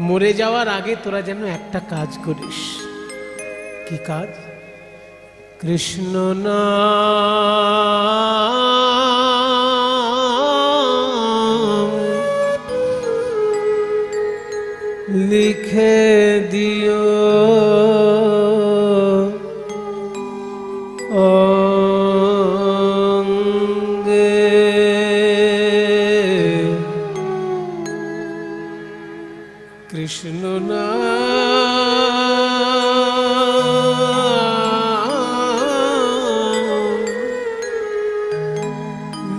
মরে যাওয়ার আগে তোরা যেন একটা কাজ করিস। কি কাজ? কৃষ্ণ নাম লিখে দিও অঙ্গে, কৃষ্ণ নাম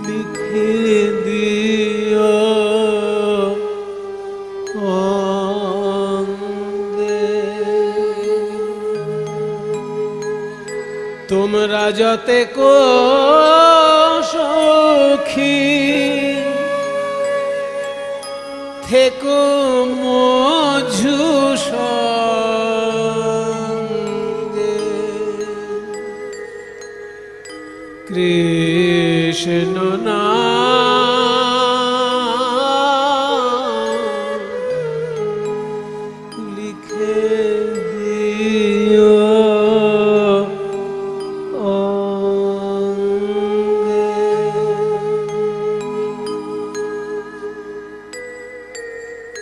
লিখে দিও অঙ্গে। তোমরা যতে কো সখী থেকো মঝু সঙ্গে, কৃষ্ণ নাম লিখে দিও অঙ্গে।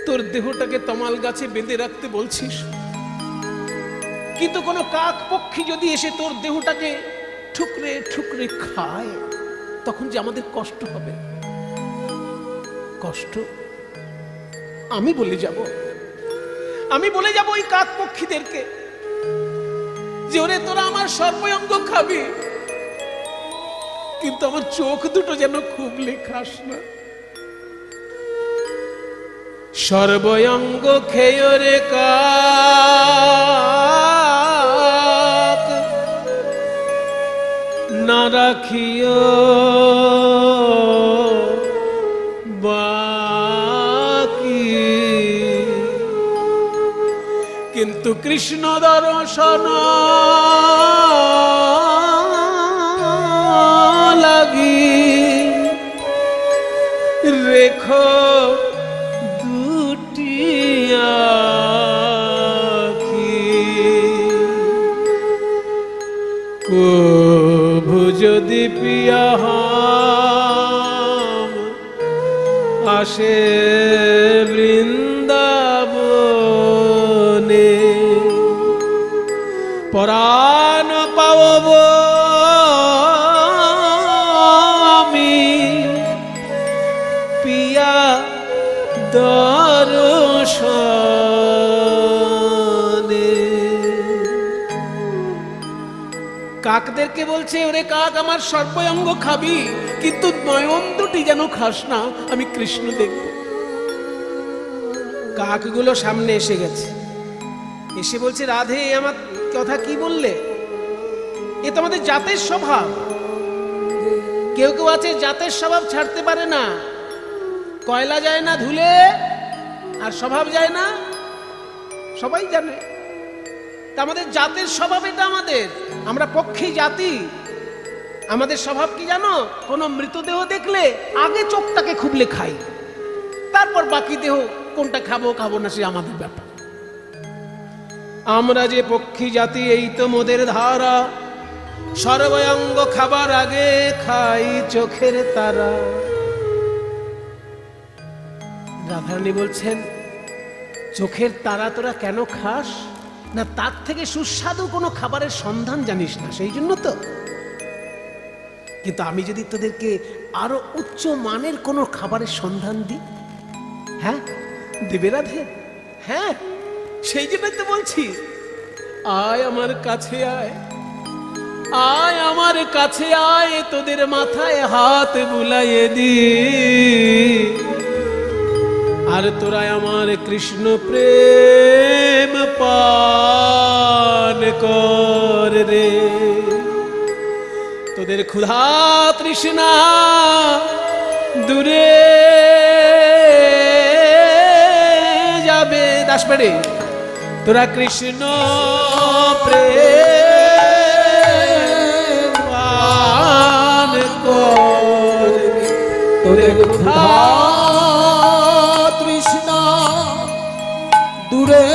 তোর দেহটাকে তমাল গাছে বেঁধে রাখতে বলছিস, কিন্তু কোন কাক পক্ষী যদি এসে তোর দেহটাকে ঠুকরে ঠুকরে খায়, তখন যে আমাদের কষ্ট হবে। কষ্ট আমি বলে যাব ওই কাক পক্ষীদেরকে যে ওরে তোরা আমার সর্বঙ্গ খাবি, কিন্তু আমার চোখ দুটো যেন খুবলে খাস না। সর্বঙ্গ খেয় রে কাক, না রাখিও বাকি, কিন্তু কৃষ্ণ দর্শন লাগি রেখো দুটি আখি। কভু যদি পিয়া আসে বৃন্দাবনে, পরাণ পাব আমি পিয়া দর্শনে। কাকদেরকে বলছে, ওরে কাক আমার সর্বঙ্গ খাবি, কিন্তু নয়ন দুটি যেন খাস না, আমি কৃষ্ণ দেখব। কাকগুলো সামনে এসে গেছে, এসে বলছে, রাধে আমার কথা কি বললে? এ তো আমাদের জাতের স্বভাব। কেউ কেউ আছে জাতের স্বভাব ছাড়তে পারে না। কয়লা যায় না ধুলে, আর স্বভাব যায় না, সবাই জানে। তা আমাদের জাতের স্বভাব এটা আমাদের। আমরা পক্ষী জাতি। আমাদের স্বভাব কি জানো? কোনো মৃতদেহ দেখলে আগে চোখটাকে খুবলে খাই, তারপর বাকি দেহ কোনটা খাবো খাবো না সে আমাদের ব্যাপার। আমরা যে পক্ষী জাতি, এই তো মোদের ধারা। সর্বঙ্গ খাবার আগে খাই চোখের তারা। রাধারানী বলছেন, চোখের তারা তোরা কেন খাস? না তার থেকে সুস্বাদু কোনো খাবারের সন্ধান জানিস না, সেই জন্য তো। কিন্তু আমি যদি তোদেরকে আরো উচ্চ মানের কোনো খাবারের সন্ধান দিই, হ্যাঁ দেবে রাধে? হ্যাঁ, সেই জন্যই তো বলছি, আয় আমার কাছে আয়, আয় আমার কাছে আয়, তোদের মাথায় হাত বুলাইয়ে দি, আর তোরা আমার কৃষ্ণ প্রেম পান কর রে। তোদের ক্ষুধা তৃষ্ণা দূরে যাবে। দাসপাড়ে তোরা কৃষ্ণ প্রেম পান কর, তোদের ক্ষুধা দূরে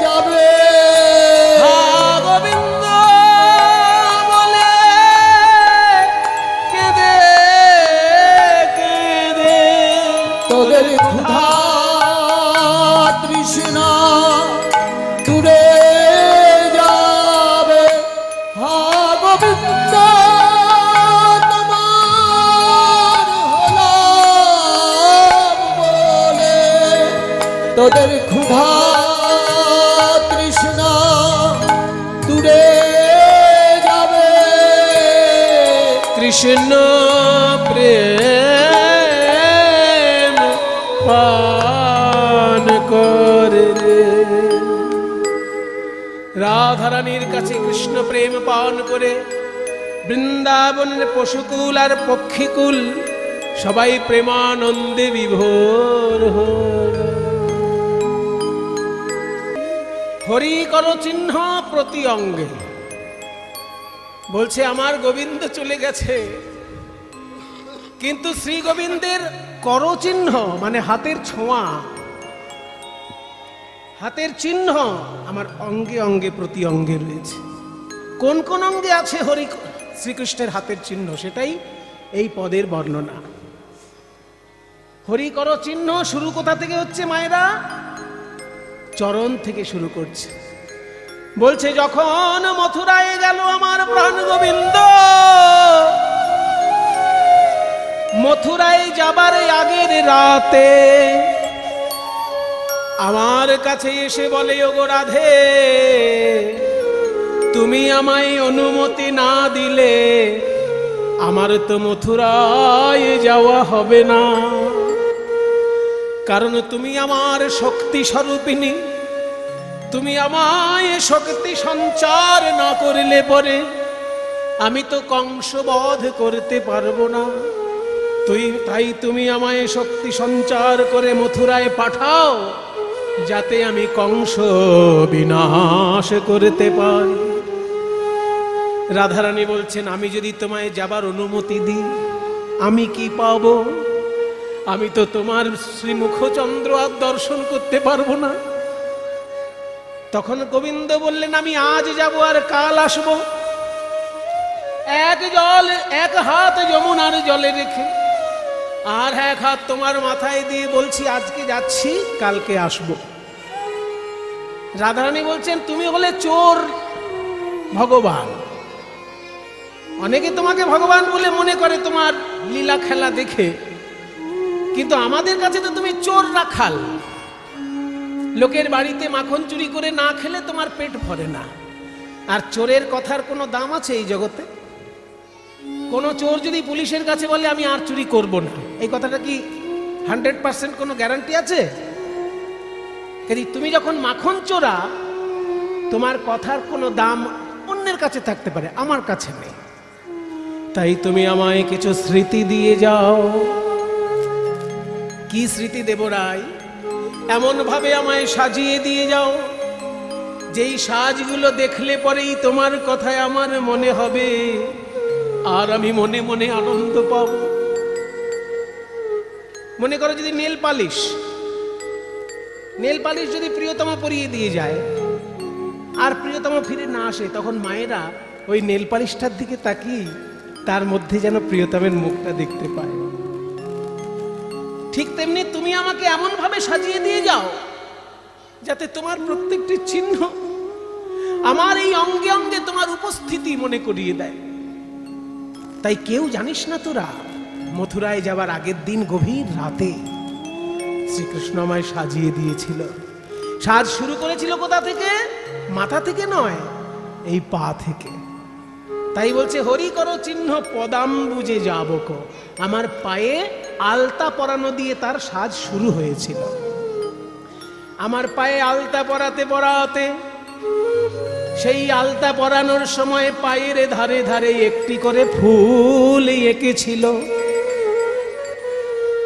যাবে। গোবিন্দ বলে কেঁদে কেঁদে তোদের ক্ষুধা তৃষ্ণা দূরে যাবে। হা গোবিন্দ তোমার হলাম বলে তোদের ক্ষুধা তৃষ্ণা দূরে যাবে। কৃষ্ণ প্রেম পান করে রাধারানীর কাছে কৃষ্ণ প্রেম পান করে বৃন্দাবনের পশুকুল আর পক্ষীকুল সবাই প্রেমানন্দে বিভোর হল। হরি কর চিহ্ন প্রতি অঙ্গে বলছে আমার গোবিন্দ চলে গেছে, কিন্তু শ্রী গোবিন্দের করচিহ্ন মানে হাতের ছোঁয়া, হাতের চিহ্ন আমার অঙ্গে অঙ্গে প্রতি অঙ্গে রয়েছে। কোন কোন অঙ্গে আছে হরি শ্রীকৃষ্ণের হাতের চিহ্ন, সেটাই এই পদের বর্ণনা। হরি কর চিহ্ন শুরু কোথা থেকে হচ্ছে মায়েরা? চরণ থেকে শুরু করছে। বলছে যখন মথুরায় গেল আমার প্রাণ গোবিন্দ, মথুরায় যাবার আগের রাতে আমার কাছে এসে বলে ওগো রাধে, তুমি আমায় অনুমতি না দিলে আমার তো মথুরায় যাওয়া হবে না, কারণ তুমি আমার শক্তি স্বরূপিণী, তুমি আমায় শক্তি সঞ্চার না করলে পরে আমি তো কংস বধ করতে পারবো না। তাই তুমি আমায় শক্তি সঞ্চার করে মথুরায় পাঠাও, যাতে আমি কংস বিনাশ করতে পারি। রাধারানী বলছেন আমি যদি তোমায় যাবার অনুমতি দিই আমি কি পাবো? আমি তো তোমার শ্রীমুখচন্দ্র আর দর্শন করতে পারবো না। তখন গোবিন্দ বললেন আমি আজ যাব আর কাল আসব, এক হাত যমুনার জলে রেখে আর এক হাত তোমার মাথায় দিয়ে বলছি আজকে যাচ্ছি কালকে আসব। রাধারানী বলছেন তুমি হলে চোর ভগবান, অনেকে তোমাকে ভগবান বলে মনে করে তোমার লীলা খেলা দেখে, কিন্তু আমাদের কাছে তো তুমি চোর রাখাল। লোকের বাড়িতে মাখন চুরি করে না খেলে তোমার পেট ভরে না। আর চোরের কথার কোনো দাম আছে এই জগতে? কোনো চোর যদি পুলিশের কাছে বলে আমি আর চুরি করব না, এই কথাটা কি 100% কোনো গ্যারান্টি আছে? কিন্তু তুমি যখন মাখন চোরা, তোমার কথার কোনো দাম অন্যের কাছে থাকতে পারে, আমার কাছে নেই। তাই তুমি আমায় কিছু স্মৃতি দিয়ে যাও। কি স্মৃতি দেব রায়? এমন ভাবে আমায় সাজিয়ে দিয়ে যাও যেই সাজগুলো দেখলে পরেই তোমার কথায় আমার মনে হবে আর আমি মনে মনে আনন্দ পাব। মনে করো যদি নেল পালিশ যদি প্রিয়তমা পরিয়ে দিয়ে যায় আর প্রিয়তমা ফিরে না আসে, তখন মায়েরা ওই নেল পালিশটার দিকে তাকিয়ে তার মধ্যে যেন প্রিয়তমের মুখটা দেখতে পায়। ঠিক তেমনি তুমি আমাকে এমন ভাবে সাজিয়ে দিয়ে যাও যাতে তোমার প্রত্যেকটি চিহ্ন আমার এই অঙ্গে অঙ্গে তোমার উপস্থিতি মনে করিয়ে দেয়। তাই কেউ জানিস না তোরা, মথুরায় যাবার আগের দিন গভীর রাতে শ্রীকৃষ্ণ আমায় সাজিয়ে দিয়েছিল। সাজ শুরু করেছিল কোথা থেকে? মাথা থেকে নয়, এই পা থেকে। তাই বলছে হরি করো চিহ্ন পদাম্বুজে যাবক, আমার পায়ে আলতা পরানো দিয়ে তার সাজ শুরু হয়েছিল। আমার পায়ে আলতা পরাতে পরাতে সেই আলতা পরানোর সময় পায়ের ধারে ধারে একটি করে ফুল এঁকেছিল,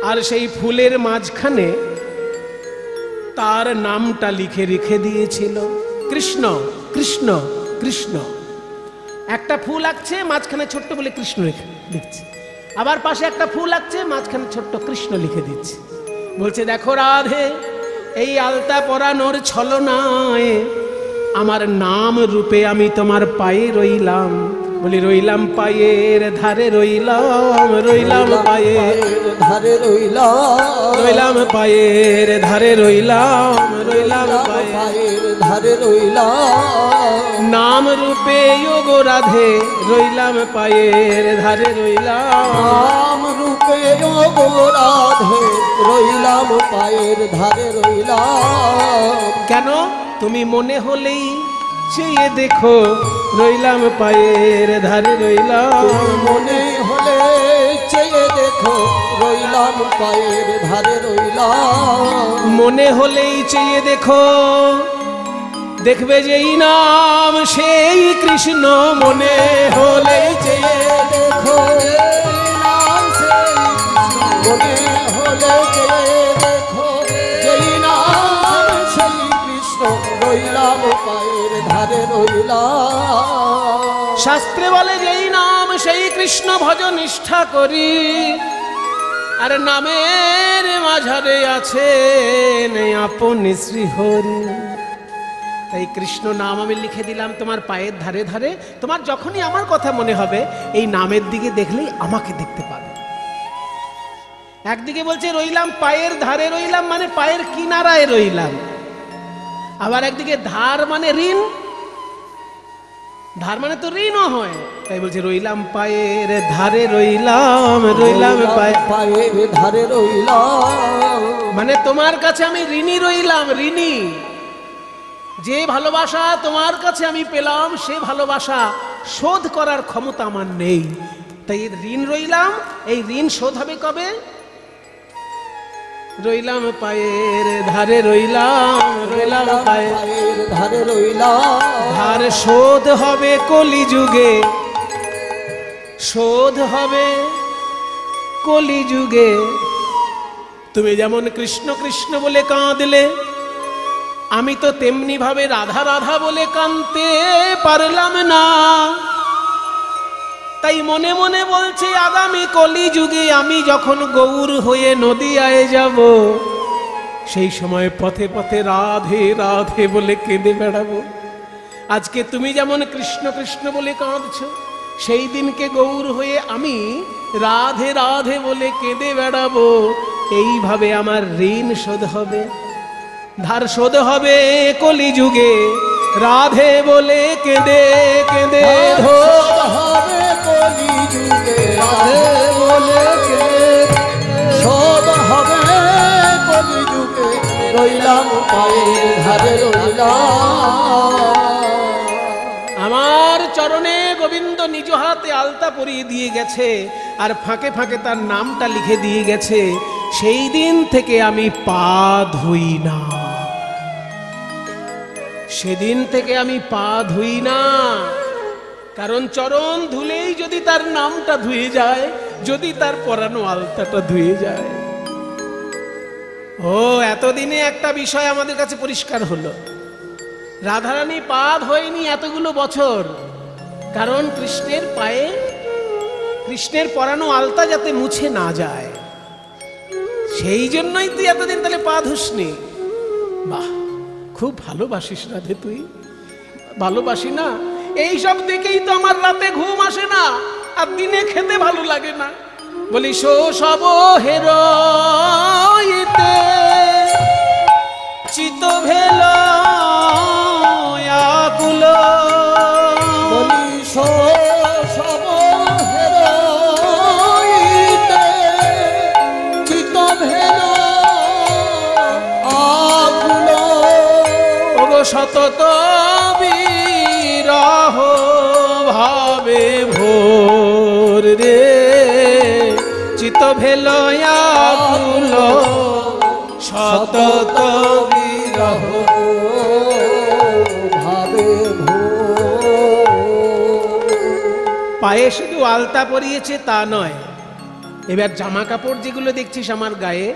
আর সেই ফুলের মাঝখানে তার নামটা লিখে রেখে দিয়েছিল, কৃষ্ণ কৃষ্ণ কৃষ্ণ। একটা ফুল আঁকছে, মাঝখানে ছোট্ট বলে কৃষ্ণ লিখছে, আবার পাশে একটা ফুল আঁকছে, মাঝখানে ছোট্ট কৃষ্ণ লিখে দিচ্ছে। বলছে দেখো রাধে, এই আলতা পরানোর ছলনায় আমার নাম রূপে আমি তোমার পায়ে রইলাম। বলি রইলাম পায়ের ধারে রইলাম, রইলাম পায়ের ধারে রইলাম, রইলাম পায়ের ধারে রইলাম, রইলাম পায়ের ধারে রইলাম। নাম রূপে যোগ রাধে রইলাম পায়ের ধারে রইলাম। নাম রূপে যোগ রাধে রইলাম পায়ের ধারে রইলাম। কেন? তুমি মনে হলেই চেয়ে দেখো রইলাম পায়ের ধারে রইলাম। মনে হলে চেয়ে দেখো রইলাম পায়ের ধারে রইলাম। মনে হলেই চেয়ে দেখো, দেখবে যেই নাম সেই কৃষ্ণ। মনে হলেই চেয়ে দেখো নাম সেই কৃষ্ণ। মনে হলে চেয়ে দেখো যেই নাম সেই কৃষ্ণ। রইলাম পায়ের ধারে রইলাম। শাস্ত্রে বলে যেই নাম সেই কৃষ্ণ ভজ নিষ্ঠা করি। আর নামের মাঝারে আছে আপন শ্রীহরি। তাই কৃষ্ণ নাম আমি লিখে দিলাম তোমার পায়ের ধারে ধারে। তোমার যখনই আমার কথা মনে হবে এই নামের দিকে দেখলেই আমাকে দেখতে পাবে। একদিকে বলছে রইলাম পায়ের ধারে রইলাম, মানে পায়ের কিনারায় রইলাম। আবার একদিকে ধার মানে ঋণ, ধার মানে তো ঋণও হয়। তাই বলছে রইলাম পায়ের ধারে রইলাম, রইলাম পায়ের ধারে রইলাম। মানে তোমার কাছে আমি ঋণী রইলাম, ঋণী। যে ভালোবাসা তোমার কাছে আমি পেলাম সে ভালোবাসা শোধ করার ক্ষমতা আমার নেই। তাই ঋণ রইলাম, এই ঋণ শোধ হবে কবে? রইলাম পায়ের ধারে রইলাম, রইলাম পায়ের ধারে রইলাম। ধার শোধ হবে কলিযুগে, শোধ হবে কলিযুগে। তুমি যেমন কৃষ্ণ কৃষ্ণ বলে কাঁদলে, আমি তো তেমনি ভাবে রাধা রাধা বলে কাঁদতে পারলাম না। তাই মনে মনে বলছে আগামী কলিযুগে আমি যখন গৌর হয়ে নদিয়ায় যাব, সেই সময় পথে পথে রাধে রাধে বলে কেঁদে বেড়াবো। আজকে তুমি যেমন কৃষ্ণ কৃষ্ণ বলে কাঁদছ, সেই দিনকে গৌর হয়ে আমি রাধে রাধে বলে কেঁদে বেড়াবো। এইভাবে আমার ঋণ শোধ হবে, ধার শোধ হবে কলিযুগে। রাধে বলে কেঁদে কেঁদে শোধ হবে কলিযুগে। রাধে বলে শোধ হবে কলিযুগে। রইলাম পায়ের ধারে রইলাম। আমার চরণে গোবিন্দ নিজ হাতে আলতা পরিয়ে দিয়ে গেছে, আর ফাঁকে ফাঁকে তার নামটা লিখে দিয়ে গেছে। সেই দিন থেকে আমি পা ধুই না, সেদিন থেকে আমি পা ধুই না। কারণ চরণ ধুলেই যদি তার নামটা ধুয়ে যায়, যদি তার পরানো আলতাটা ধুয়ে যায়। ও এতদিনে একটা বিষয় আমাদের কাছে পরিষ্কার হলো, রাধারানী পা ধোয়নি এতগুলো বছর। কারণ কৃষ্ণের পায়ে কৃষ্ণের পরানো আলতা যাতে মুছে না যায়, সেই জন্যই তুই এতদিন তাহলে পা ধুসনি। বাহ, খুব ভালোবাসিস রাধে তুই। ভালোবাসি না, এই সব দেখেই তো আমার রাতে ঘুম আসে না, আর দিনে খেতে ভালো লাগে না। বলি সো সব হেরইতে চিত ভেল আকুল। বলি সব হেরইতে চিত ভেল আকুল। ওগো সতত বিরহ ভাবে ভোর রে, চিত ভেল আকুল। সতত বিরহ ভাবে পায়ে শুধু আলতা পরিয়েছে তা নয়, এবার জামা কাপড় যেগুলো দেখছিস আমার গায়ে,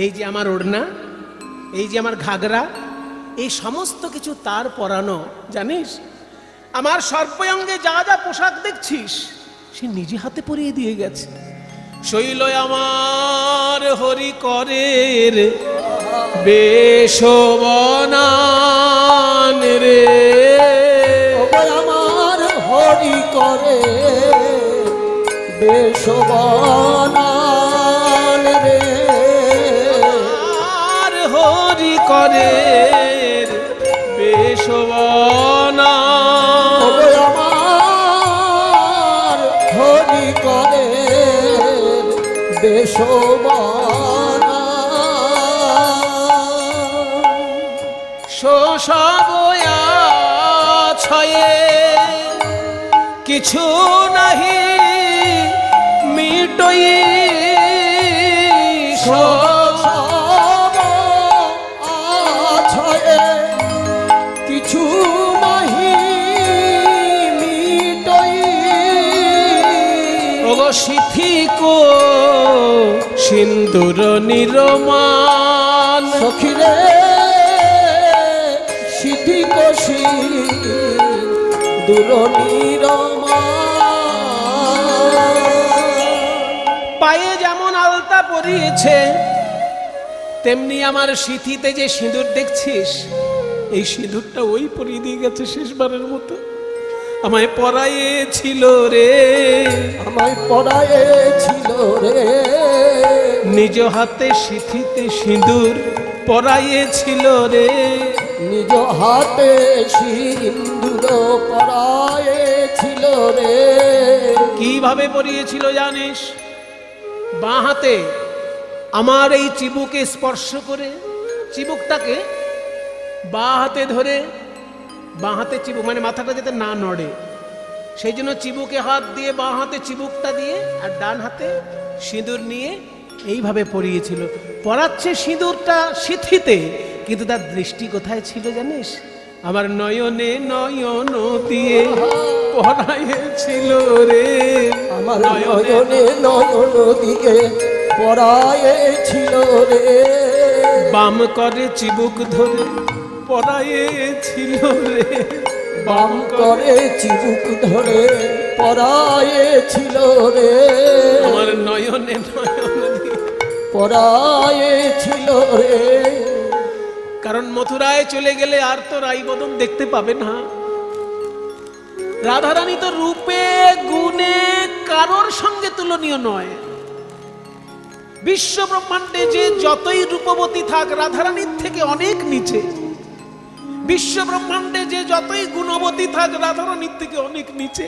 এই যে আমার ওড়না, এই যে আমার ঘাগরা, এই সমস্ত কিছু তার পরানো। জানিস আমার সর্বাঙ্গে যা যা পোশাক দেখছিস সে নিজে হাতে পরিয়ে দিয়ে গেছে। শৈল আমার হরি করে রে, বেশবনান রে। ওগো আমার হরি করে বেশবনান রে। আর হরি করে বেশবনান। ওগো আমার হরি করে বেশবনান। শোষবয়া ছয়ে কিছু নাহি মিটই। সব আছয়ে কিছু নাহি মিটই। ওগো সিথিকো সিন্দুর নিরমান। সখিরে সিদ্ধি কষি দূর পায়ে যেমন আলতা পরিয়েছে, তেমনি আমার সিথিতে যে সিঁদুর দেখছিস, এই সিঁদুরটা ওই পরিয়ে দিয়ে গেছে শেষবারের মতো। আমায় পরাইয়েছিল রে, আমায় পরাইয়েছিল রে। নিজ হাতে সিথিতে সিঁদুর পরাইয়েছিল রে। নিজ হাতে সিন্দুর পরাইয়েছিল রে। কিভাবে পরিয়েছিল জানিস? বাঁ হাতে আমার এই চিবুকে স্পর্শ করে, চিবুকটাকে বাঁ হাতে ধরে, বাঁ হাতে চিবুক মানে মাথাটা যাতে না নড়ে, সেই জন্য চিবুকে হাত দিয়ে বাঁ হাতে চিবুকটা দিয়ে আর ডান হাতে সিঁদুর নিয়ে এইভাবে পরিয়েছিল। পরাচ্ছে সিঁদুরটা সিথিতে, কিন্তু তার দৃষ্টি কোথায় ছিল জানিস? আমার নয়নে নয়ন দিয়ে পরাইয়েছিল রে। আমার নয়নে নয়ন দিয়ে পরাইয়েছিল রে। বাম করে চিবুক ধরে পরাইয়েছিল রে। বাম করে চিবুক ধরে পরাইয়েছিল রে। আমার নয়নে নয়ন দিয়ে পরাইয়েছিল রে। কারণ মথুরায় চলে গেলে আর তো রাইবদন দেখতে পাবে না। রাধারানী তো রূপে গুণে কারোর সঙ্গে তুলনীয় নয়। বিশ্ব ব্রহ্মাণ্ডে যে যতই রূপবতী থাক, রাধারানীর থেকে অনেক নিচে। বিশ্ব ব্রহ্মাণ্ডে যে যতই গুণবতী থাক, রাধারানীর থেকে অনেক নিচে।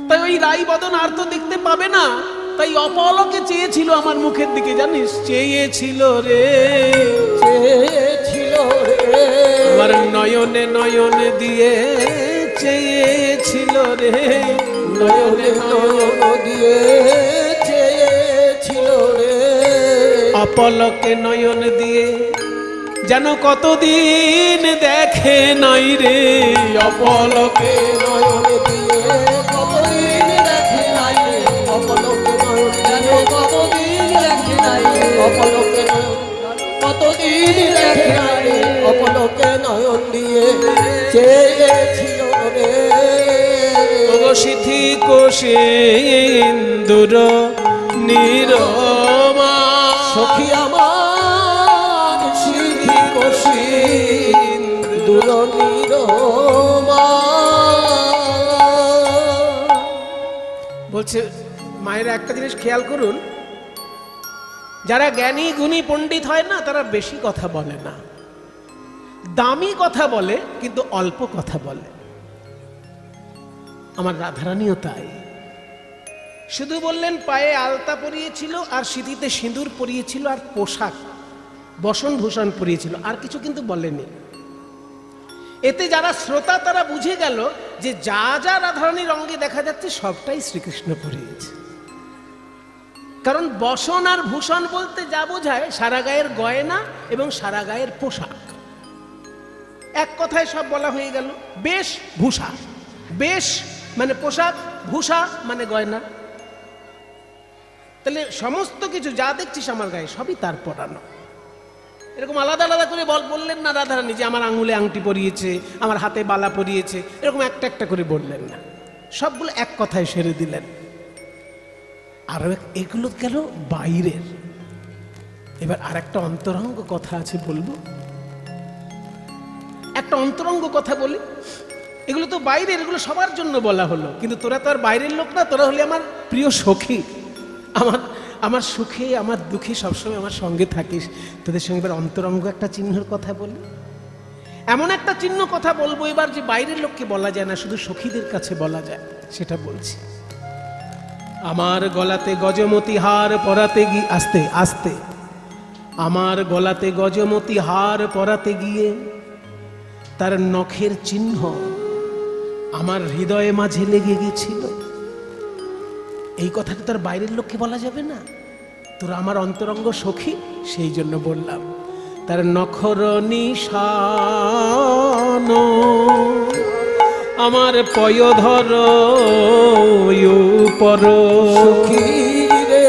তাই ওই রাইবদন আর তো দেখতে পাবে না। তাই অপলকে চেয়েছিল আমার মুখের দিকে, জানিস? চেয়েছিল রে, চেয়েছিল রে। আমার নয়নে নয়নে দিয়ে চেয়েছিল রে। নয়নে নয়ন দিয়ে চেয়েছিল রে। অপলকে নয়ন দিয়ে যেন কতদিন দেখে নাই রে। অপলকে নয়ন দিয়ে কতদিন দেখে নাই রে। অপলকে নয়ন যেন কতদিন দেখে নাই রে। অপলকে নয়ন কতদিন দেখে নাই রে। অপলকে নয়ন দিয়ে চেয়েছিল রে। ওগো সিথি কোষেন্দুর নিরমা। সখী আমার সিদ্ধি কষি দূর নিরমা। বলছে মায়েরা একটা জিনিস খেয়াল করুন, যারা জ্ঞানী গুণী পণ্ডিত হয় না, তারা বেশি কথা বলে না, দামি কথা বলে, কিন্তু অল্প কথা বলে। আমার রাধারানীও তাই। শুধু বললেন পায়ে আলতা পরিয়েছিল আর সিঁথিতে সিঁদুর পরিয়েছিল আর পোশাক বসন ভূষণ পরিয়েছিল, আর কিছু কিন্তু বলেনি। এতে যারা শ্রোতা তারা বুঝে গেল যে যা যা রাধারানীর অঙ্গে দেখা যাচ্ছে সবটাই শ্রীকৃষ্ণ পরিয়েছে। কারণ বসন আর ভূষণ বলতে যা বোঝায় সারা গায়ের গয়না এবং সারা গায়ের পোশাক, এক কথায় সব বলা হয়ে গেল। বেশ ভূষা, বেশ মানে পোশাক, ভূষা মানে গয়না। তাহলে সমস্ত কিছু যা দেখছিস আমার গায়ে সবই তার পরানো। এরকম আলাদা আলাদা করে বললেন না রাধারানী যে আমার আঙুলে আংটি পরিয়েছে, আমার হাতে বালা পরিয়েছে, এরকম একটা একটা করে বললেন না, সবগুলো এক কথায় সেরে দিলেন। আর এগুলো গেল বাইরের। এবার আর একটা অন্তরঙ্গ কথা আছে, বলবো? একটা অন্তরঙ্গ কথা বলি। এগুলো তো বাইরের, এগুলো সবার জন্য বলা হলো, কিন্তু তোরা তো আর বাইরের লোক না, তোরা হলে আমার প্রিয় সখী, আমার সুখে আমার দুঃখে সবসময় আমার সঙ্গে থাকিস। তোদের সঙ্গে এবার অন্তরঙ্গ একটা চিহ্নের কথা বলি। এমন একটা চিহ্ন কথা বলবো এবার যে বাইরের লোককে বলা যায় না, শুধু সখীদের কাছে বলা যায়, সেটা বলছি। আমার গলাতে গজমতি হার পরাতে গিয়ে, আস্তে আস্তে, আমার গলাতে গজমতি হার পরাতে গিয়ে তার নখের চিহ্ন আমার হৃদয়ে মাঝে লেগে গেছিল। এই কথাটা তার বাইরের লোককে বলা যাবে না, তোরা আমার অন্তরঙ্গ সখী, সেই জন্য বললাম। তার নখর নিশান আমার পয়ধর পর সখী রে,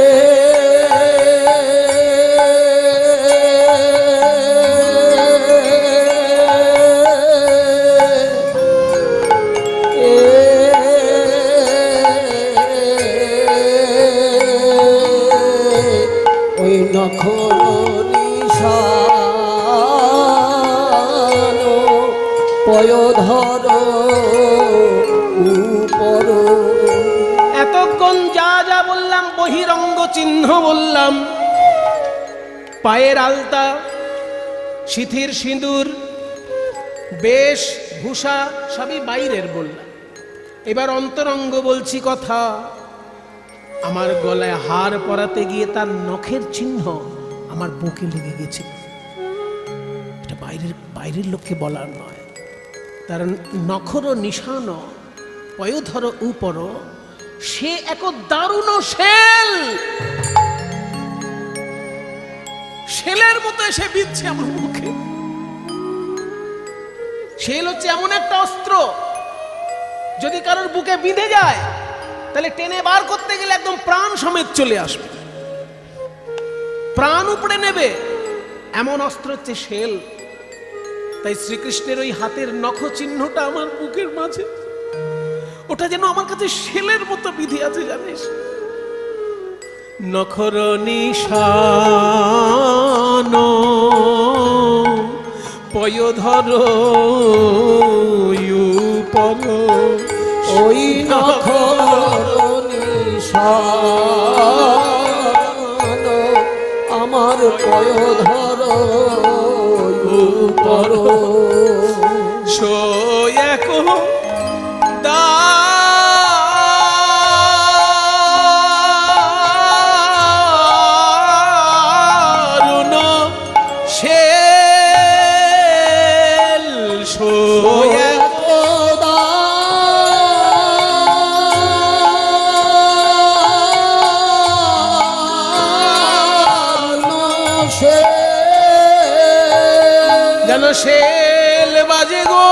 ওই নখর নিশান পয়ধর উপর। এতক্ষণ যা যা বললাম, বহিরঙ্গ চিহ্ন বললাম, পায়ের আলতা, সিথির সিঁদুর, বেশ ভূষা, সবই বাইরের বললাম। এবার অন্তরঙ্গ বলছি কথা। আমার গলায় হার পরাতে গিয়ে তার নখের চিহ্ন আমার বুকে লেগে গেছে। এটা বাইরের লোককে বলার নয়। তার নখর নিশান পয়োধর উপর, সে এক দারুণ শেল, শেলের মতো এসে বিচ্ছে আমার মুখে। শেল হচ্ছে এমন একটা অস্ত্র, যদি কারোর বুকে বিঁধে যায় তাহলে টেনে বার করতে গেলে একদম প্রাণ সমেত চলে আসবে, প্রাণ উপড়ে নেবে, এমন অস্ত্র হচ্ছে শেল। তাই শ্রীকৃষ্ণের ওই হাতের নখ চিহ্নটা আমার বুকের মাঝে, ওটা যেন আমার কাছে শেলের মতো বিধি আছে, জানিস? নখর নিশান পয়ধর পর, ওই নখর নিশান আমার পয়ধর উপর। এক দারুণ শেল, যেন শেল বাজে গো,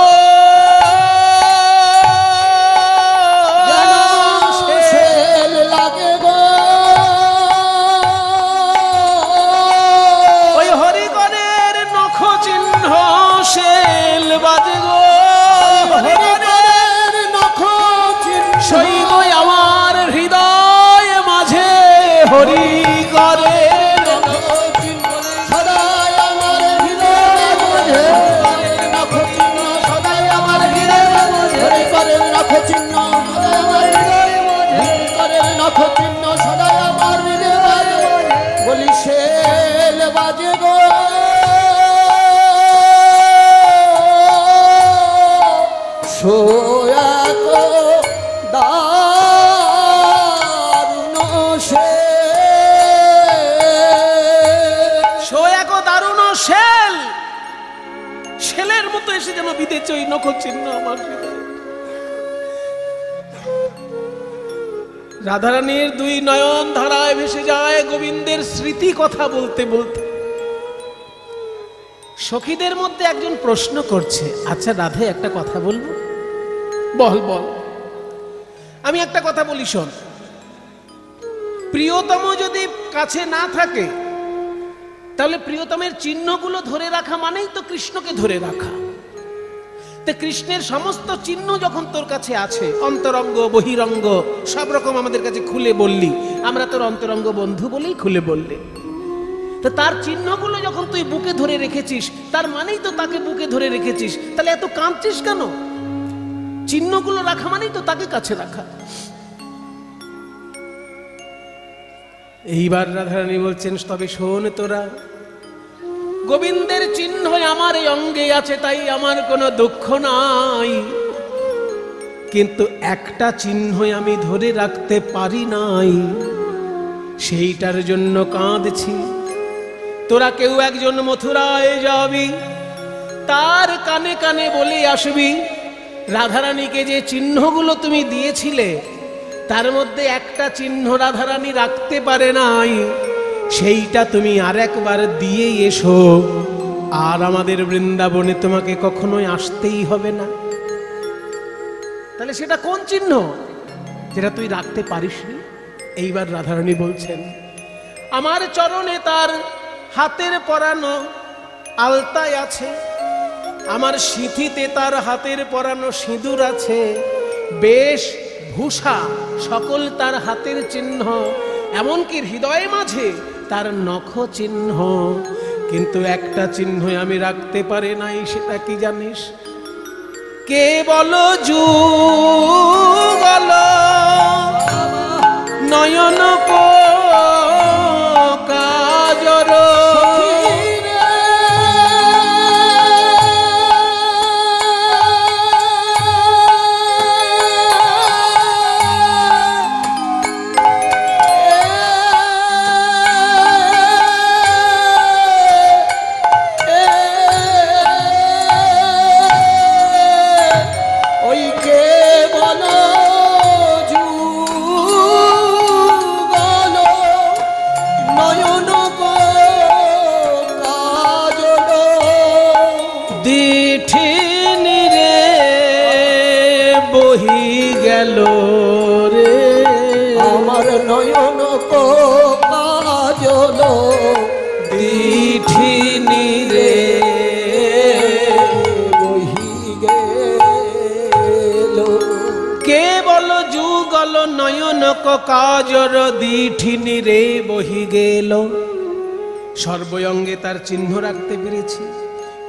শেল লাগে গো, ওই হরিগণের নখ চিহ্ন শেল বাজে গো, হরিগণের নখ চিহ্ন শৈব আমার হৃদয় মাঝে, হরিগণের বলি শেল বাজে গো, সোয়াক দারুণ দারুণ শেল, শেলের মতো এসে যেন বিঁধেছে ওই নখ চিহ্ন আমার হৃদয়ে। রাধারানীর দুই নয়ন ধারায় ভেসে যায় গোবিন্দের স্মৃতি কথা বলতে বলতে। সখীদের মধ্যে একজন প্রশ্ন করছে, আচ্ছা রাধে একটা কথা বলবো? বল বল। আমি একটা কথা বলি, শোন। প্রিয়তম যদি কাছে না থাকে তাহলে প্রিয়তমের চিহ্নগুলো ধরে রাখা মানেই তো কৃষ্ণকে ধরে রাখা। তো কৃষ্ণের সমস্ত চিহ্ন যখন তোর কাছে আছে, অন্তরঙ্গ বহিরঙ্গ সব রকম আমাদের কাছে খুলে বললি, আমরা তোর অন্তরঙ্গ বন্ধু বলেই খুলে বললে, তো তার চিহ্নগুলো যখন তুই বুকে ধরে রেখেছিস, তার মানেই তো তাকে বুকে ধরে রেখেছিস, তাহলে এত কাঁদছিস কেন? চিহ্নগুলো রাখা মানেই তো তাকে কাছে রাখা। এইবার রাধারানী বলছেন, তবে শোন তোরা, গোবিন্দের চিহ্ন আমার এই অঙ্গে আছে, তাই আমার কোনো দুঃখ নাই, কিন্তু একটা চিহ্ন আমি ধরে রাখতে পারি নাই, সেইটার জন্য কাঁদছি। তোরা কেউ একজন মথুরায় যাবি, তার কানে কানে বলে আসবি, রাধারানীকে যে চিহ্নগুলো তুমি দিয়েছিলে তার মধ্যে একটা চিহ্ন রাধারানী রাখতে পারে নাই, সেইটা তুমি আরেকবার দিয়ে এসো, আর আমাদের বৃন্দাবনে তোমাকে কখনোই আসতেই হবে না। তাহলে সেটা কোন চিহ্ন যেটা তুই রাখতে পারিসনি? এইবার রাধারানী বলছেন, আমার চরণে তার হাতের পরানো আলতায় আছে, আমার সিঁথিতে তার হাতের পরানো সিঁদুর আছে, বেশ ভূষা সকল তার হাতের চিহ্ন, এমনকি হৃদয় মাঝে তার নখ চিহ্ন, কিন্তু একটা চিহ্ন আমি রাখতে পারি নাই। সেটা কি জানিস? কেবল যুগল নয়ন কাজর, কাজর দিঠিনি রে বহি গেল। সর্বঙ্গে তার চিহ্ন রাখতে পেরেছি,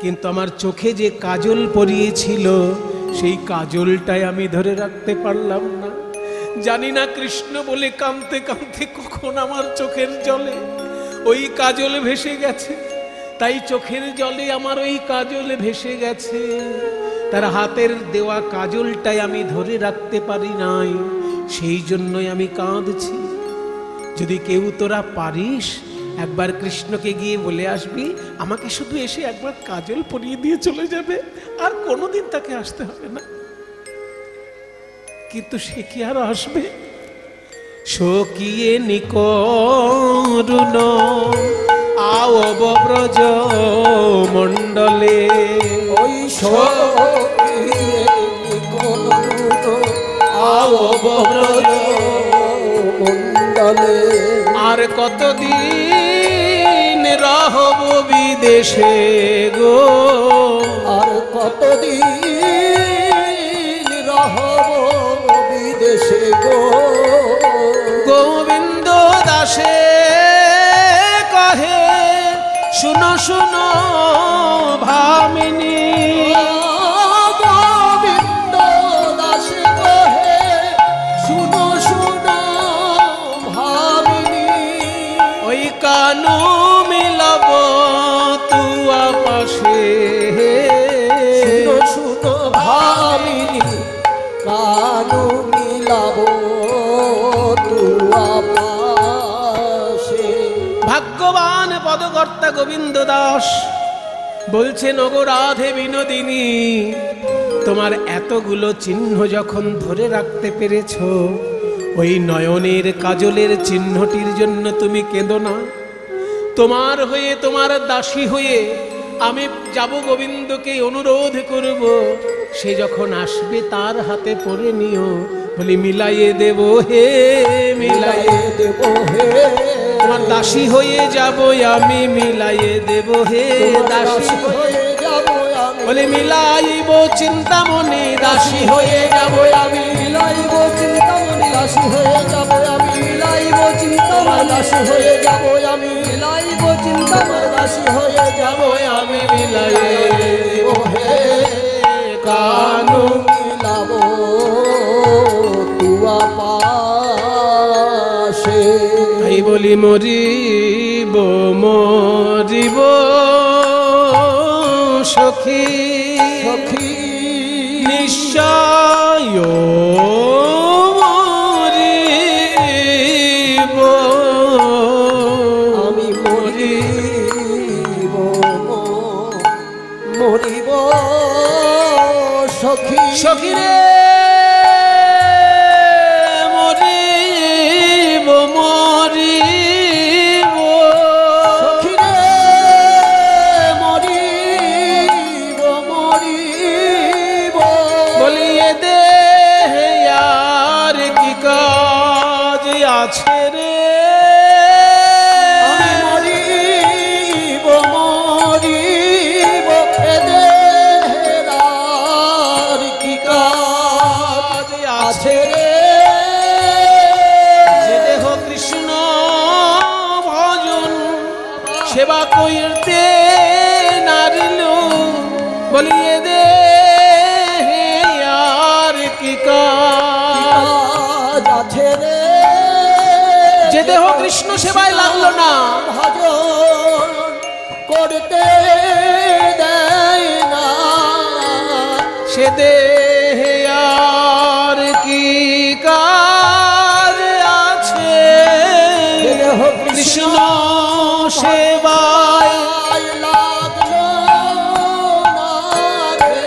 কিন্তু আমার চোখে যে কাজল পরিয়েছিল সেই কাজলটাই আমি ধরে রাখতে পারলাম না। জানি না কৃষ্ণ বলে কাঁদতে কাঁদতে কখন আমার চোখের জলে ওই কাজল ভেসে গেছে, তাই চোখের জলে আমার ওই কাজল ভেসে গেছে, তার হাতের দেওয়া কাজলটাই আমি ধরে রাখতে পারি নাই, সেই জন্যই আমি কাঁদছি। যদি কেউ তোরা পারিস, একবার কৃষ্ণকে গিয়ে বলে আসবি, আমাকে শুধু এসে একবার কাজল পরিয়ে দিয়ে চলে যাবে, আর কোনোদিন তাকে আসতে হবে না। কিন্তু সে কি আর আসবে? শোকিয়ে নিকরুণ আওব ব্রজ মণ্ডলে, ওই শোকিয়ে নিকরুণ আওব ব্রজ মণ্ডলে, আর কতদিন রহব বিদেশে গো, আর কতদিন রহব বিদেশে গো। গোবিন্দ দাসে কহে শুনো শুনো ভামিনী, গোবিন্দ দাসে কহে শুনো শুনো ভামিনী, ওই কানু মিলাব তুয়া পাশে, শুনো শুনো ভামিনী, কানু মিলাব তুয়া পাশে। ভাগ্যবান পদকর্তা গোবিন্দ দাস বলছেন, ওগো রাধে বিনোদিনী, তোমার এতগুলো চিহ্ন যখন ধরে রাখতে পেরেছ, ওই নয়নের কাজলের চিহ্নটির জন্য তুমি কেঁদো না। তোমার হয়ে, তোমার দাসী হয়ে আমি যাব, গোবিন্দকে অনুরোধ করব, সে যখন আসবে তার হাতে পরে নিও, বলি মিলাইয়ে দেব হে, মিলাইয়ে দেব হে, তোমার দাসী হয়ে যাব আমি, মিলাইয়ে দেব হে, দাসী হয়ে যাব আমি, বলি মিলাইব চিন্তামণি, দাসী হয়ে যাব আমি, মিলাইব চিন্তামণি, দাসী হয়ে যাব আমি, মিলাইব চিন্তামণি, দাসী হয়ে যাব আমি, মিলাইব দিব চিন্তা দাসী হয়ে যাব আমি মিলাই দেব হে কানু মিলাবো তুয়া পাশে তাই বলি মরিব মরিব সখী সখী নিশ্চয় মরিব আমি মরিব মরিব সখী সখী রে মরিব মরিব সখী রে মরিব মরিব বলিয়ে দে আর কি কাজ আছে রে আমি মরিব মরিব এদের আর কি কাজ আছে রে যে দেহ কৃষ্ণ ভজন সেবা কইতে নারিল বলিয়ে দে আর কি কাজ কাজ আছে রে যে দেহ কৃষ্ণ সেবায় লাগলো না ভজন করতে দেয় না সে দেহে আর কি কাজ আছে দেহ কৃষ্ণ সেবায় লাগলো না রে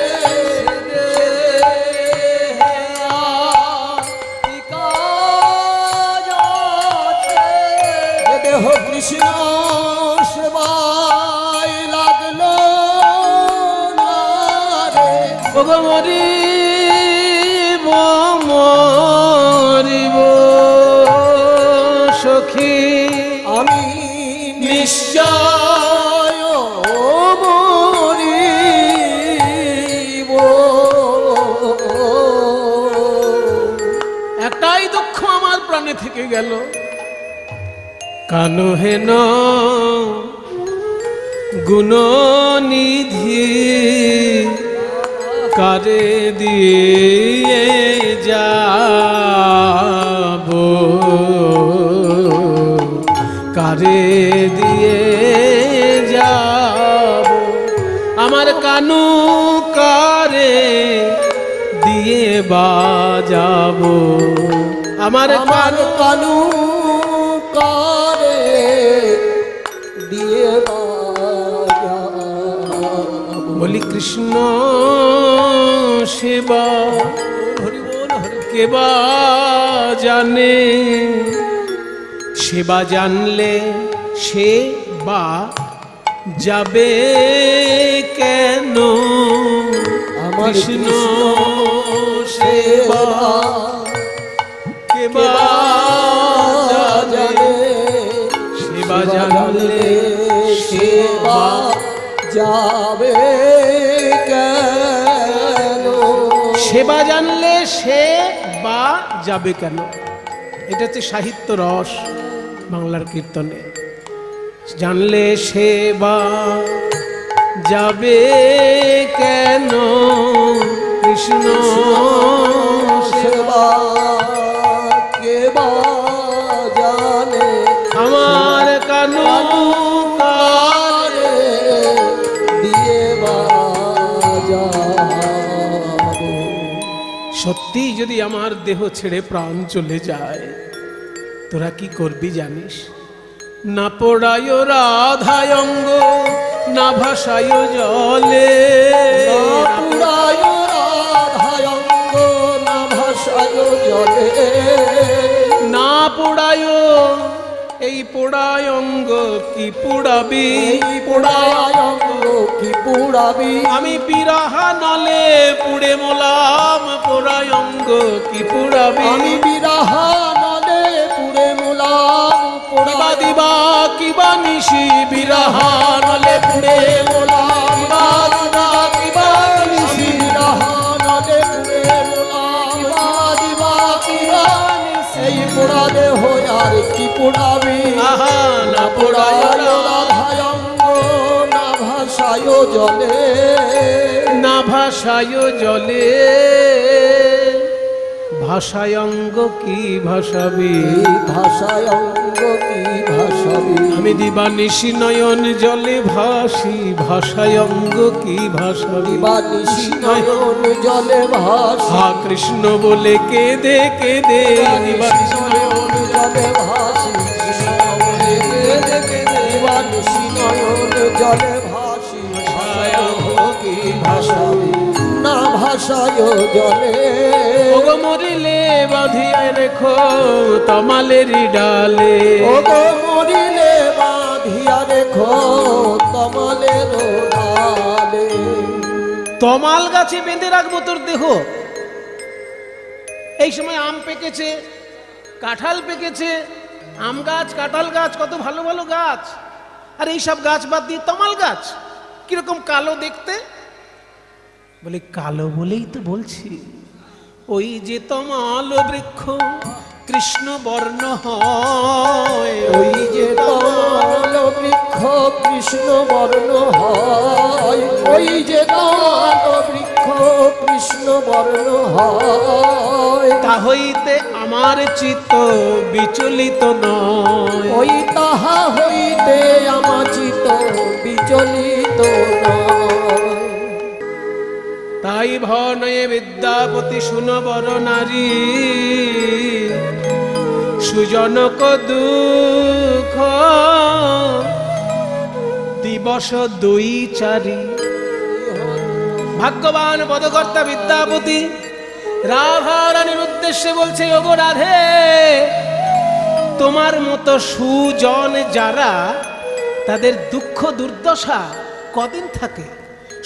কি কাজ আছে দেহ কৃষ্ণ সেবায় লাগলো না রে ওগো মরিব মরিব সখী আমি নিশ্চয় মরিব একটাই দুঃখ আমার প্রাণে থেকে গেল কানো হেন গুণনিধি কারে দিয়ে যাব কারে দিয়ে যাব আমার কানু কারে দিয়ে বাজাবো আমার আমার কানু কানু কারে দিয়ে বাজাবো বলি কৃষ্ণ সেবা কেবা জানে সেবা জানলে সে বা যাবে কেন আমার কৃষ্ণ সেবা কেবা জানে সেবা জানলে সেবা যাবে কেন সেবা জানলে সে বা যাবে কেন এটা হচ্ছে সাহিত্য রস বাংলার কীর্তনে জানলে সে বা যাবে কেন কৃষ্ণ সেবা কেবা জানে আমার কানু কারে দিয়ে বাজাবো সত্যি যদি আমার দেহ ছেড়ে প্রাণ চলে যায় তোরা কি করবি জানিস না পোড়ায় রাধায় অঙ্গ না ভাসায় জলে পুরায় রাধায় অঙ্গ না ভাসায় জলে না পোড়ায় এই পোড়ায় অঙ্গ কি পোড়াবি এই পোড়ায় অঙ্গ কি পুড়াবি আমি বিরাহা নলে পুড়ে মোলাম পোড়ায় অঙ্গ কি পোড়াবি আমি বিরাহা নদে পুরে মুলাম কিবা দিবা কিবা নিশি বিরাহা নলে পুড়ে মোলাম দিবা কিবা নিশি বিরাহা নদে পুরে মুলাম দিবা কিবা এই পোড়া দেহ আর কি পোড়াবি আহা না পোড়ায় রাধা ভাষায় জলে ভাষায় অঙ্গ কি ভাষাবি ভাষায় অঙ্গ কি ভাষাবি আমি দিবানিশি নয়ন জলে ভাসি ভাষায় অঙ্গ কি ভাষাবি দিবানিশি নয়ন জলে ভাসি হা কৃষ্ণ বলে কেঁদে কেঁদে দিবানিশি নয়ন জলে ভাসি কৃষ্ণ বলে কেঁদে কেঁদে দিবানিশি নয়ন জলে ভাসি ভাষায় অঙ্গ কি ভাষাবি না ভাষায় জলে ওগো মরিলে বাঁধিয়া রেখো তমালের ডালে ওগো মরিলে বাঁধিয়া রেখো তমালের ডালে তমাল গাছে বেঁধে রাখবো তোর দেহ। এই সময় আম পেকেছে, কাঁঠাল পেকেছে, আম গাছ, কাঁঠাল গাছ, কত ভালো ভালো গাছ, আর এই সব গাছ বাদ দিয়ে তমাল গাছ কিরকম কালো দেখতে। বলে কালো বলেই তো বলছি, ওই যে তমাল বৃক্ষ কৃষ্ণ বর্ণ হয়, ওই যে তমাল বৃক্ষ কৃষ্ণ বর্ণ হয়, ওই যে তমাল বৃক্ষ কৃষ্ণ বর্ণ হয়, তা হইতে আমার চিত্ত বিচলিত নয়, ওই তাহা হইতে আমার চিত্ত বিচলিত নয়। তাই ভনয়ে বিদ্যাপতি শুনো বর নারী সুজনক দুঃখ দিবস দুই চারি। ভাগ্যবান পদকর্তা বিদ্যাপতি রাধা রানীর উদ্দেশ্যে বলছে, ওগো রাধে, তোমার মতো সুজন যারা, তাদের দুঃখ দুর্দশা কদিন থাকে?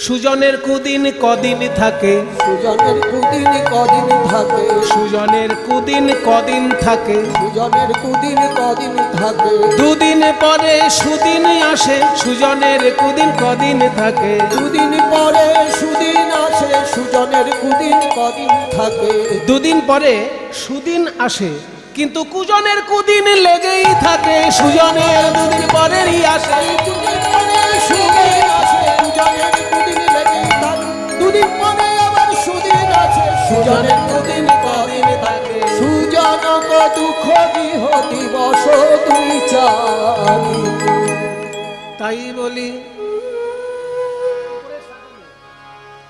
সুজনের কুদিন কদিন থাকে, সুজনের কুদিন কদিন থাকে, সুজনের কুদিন কদিন থাকে, সুজনের কুদিন কদিন থাকে, দুদিন পরে সুদিন আসে, সুজনের কুদিন কদিন থাকে, দুদিন পরে সুদিন আসে, সুজনের কুদিন কদিন থাকে, দুদিন পরে সুদিন আসে, কিন্তু কুজনের কুদিন লেগেই থাকে, সুজনের দুদিন পরেরই আসে, দুদিন পরে সুদিন আসে, সুজনের কুদিন লেগেই থাকে, দুদিন পরে আবার সুদিন আছে, সুজনের কুদিন কদিন থাকে, সুজনক দুঃখ দিহ দিবস দুই চারি।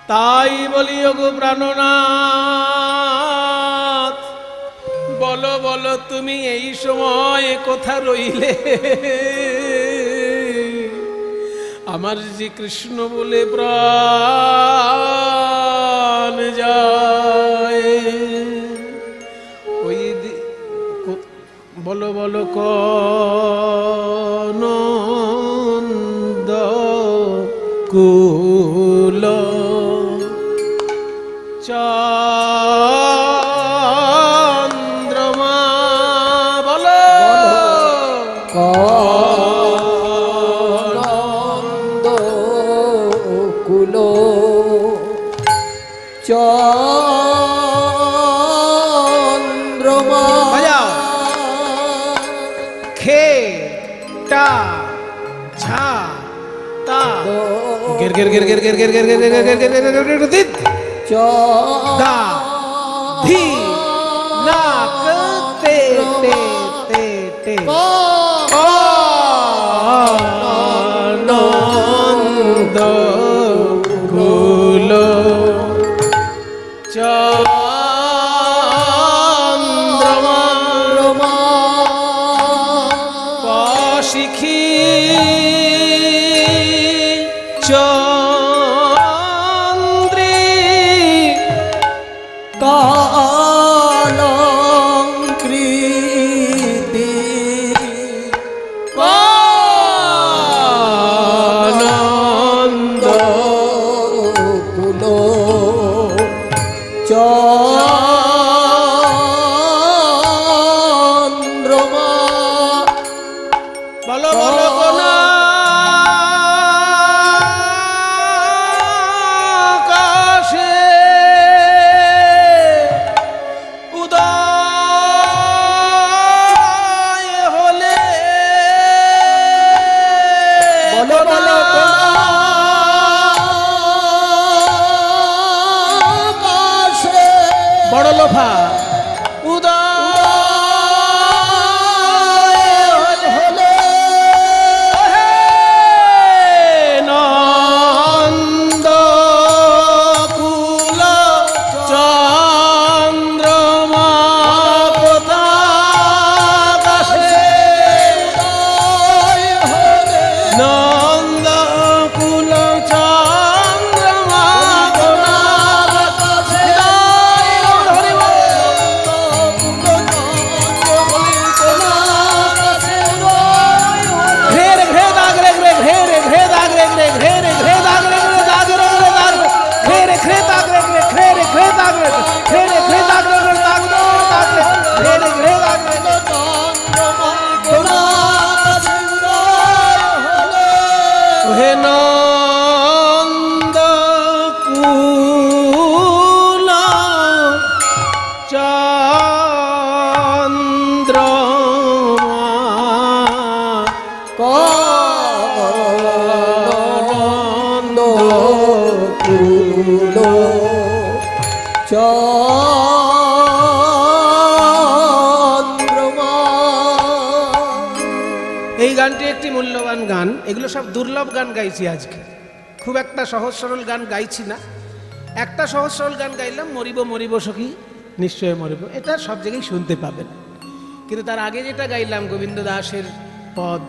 তাই বলি ওগো প্রাণনাথ, বলো বলো তুমি এই সময় কোথা রইলে? আমার যে কৃষ্ণ বলে প্রাণ যায়, ওই বলো বলো নন্দ কুল চন্দ্রমা, বলো নন্দ কুল চন্দ্রমা, খে টা ঝা তা গের গের গের গের গের গের গের গের গের গের গের গের গের গের দিত দা ধি না তে তে তে তে নন্দ কুল চন্দ্রমা শিখি চন্দ্রী কালঙ্কৃতি আনন্দ কুল বড় লোফা এই গানটি একটি মূল্যবান গান। এগুলো সব দুর্লভ গান গাইছি আজকে, খুব একটা সহজ সরল গান গাইছি না। একটা সহজ সরল গান গাইলাম, মরিব মরিব সখী নিশ্চয় মরিব, এটা সব জায়গায় শুনতে পাবেন। কিন্তু তার আগে যেটা গাইলাম গোবিন্দ দাসের পদ,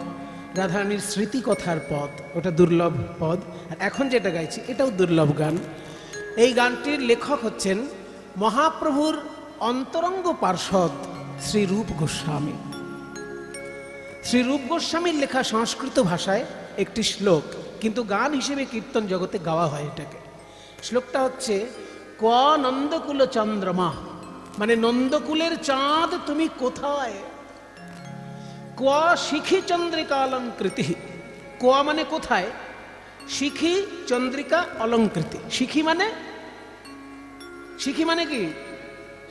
রাধারানীর স্মৃতি কথার পদ, ওটা দুর্লভ পদ। আর এখন যেটা গাইছি এটাও দুর্লভ গান। এই গানটির লেখক হচ্ছেন মহাপ্রভুর অন্তরঙ্গ পার্ষদ শ্রী রূপ গোস্বামী। শ্রী রূপ গোস্বামীর লেখা সংস্কৃত ভাষায় একটি শ্লোক, কিন্তু গান হিসেবে কীর্তন জগতে গাওয়া হয় এটাকে। শ্লোকটা হচ্ছে ক নন্দকুল চন্দ্রমা, মানে নন্দকুলের চাঁদ তুমি কোথায়। ক শিখি চন্দ্রিকা অলঙ্কৃতি, ক মানে কোথায়, শিখি চন্দ্রিকা অলঙ্কৃতি। শিখি মানে কি,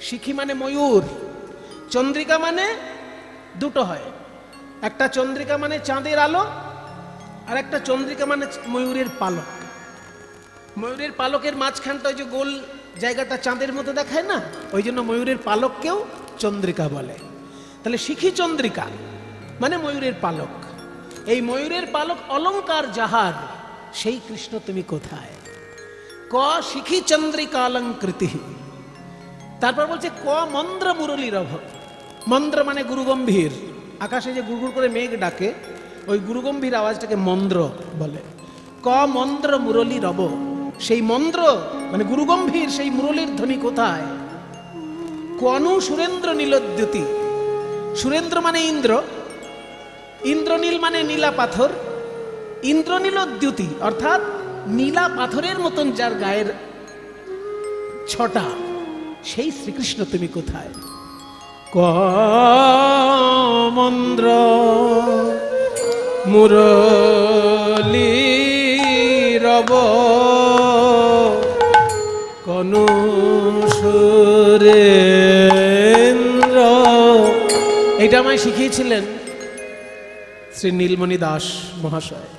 শিখি মানে ময়ূর, চন্দ্রিকা মানে দুটো হয়, একটা চন্দ্রিকা মানে চাঁদের আলো, আর একটা চন্দ্রিকা মানে ময়ূরের পালক। ময়ূরের পালকের মাঝখানটা ওই যে গোল জায়গাটা চাঁদের মতো দেখায় না, ওই জন্য ময়ূরের পালককেও চন্দ্রিকা বলে। তাহলে শিখি চন্দ্রিকা মানে ময়ূরের পালক। এই ময়ূরের পালক অলঙ্কার যাহার, সেই কৃষ্ণ তুমি কোথায়। ক শিখি চন্দ্রিকা অলঙ্কৃতি। তারপর বলছে ক মন্দ্র মুরলী রভ, মন্দ্র মানে গুরু গম্ভীর, আকাশে যে গুড়গুড় করে মেঘ ডাকে ওই গুরু গম্ভীর আওয়াজটাকে মন্দ্র বলে। ক মন্দ্র মুরলী রব, সেই মন্দ্র মানে গুরু গম্ভীর সেই মুরলীর ধ্বনি কোথায়। কনু সুরেন্দ্র নীলোদ্যুতি, সুরেন্দ্র মানে ইন্দ্র, ইন্দ্রনীল মানে নীলা পাথর, ইন্দ্রনীলোদ্যুতি অর্থাৎ নীলা পাথরের মতন যার গায়ের ছটা, সেই শ্রীকৃষ্ণ তুমি কোথায়। ক মন্দ্র মুরলী রব কনু সুরেন্দ্র। এটা আমায় শিখিয়েছিলেন শ্রী নীলমণি দাস মহাশয়।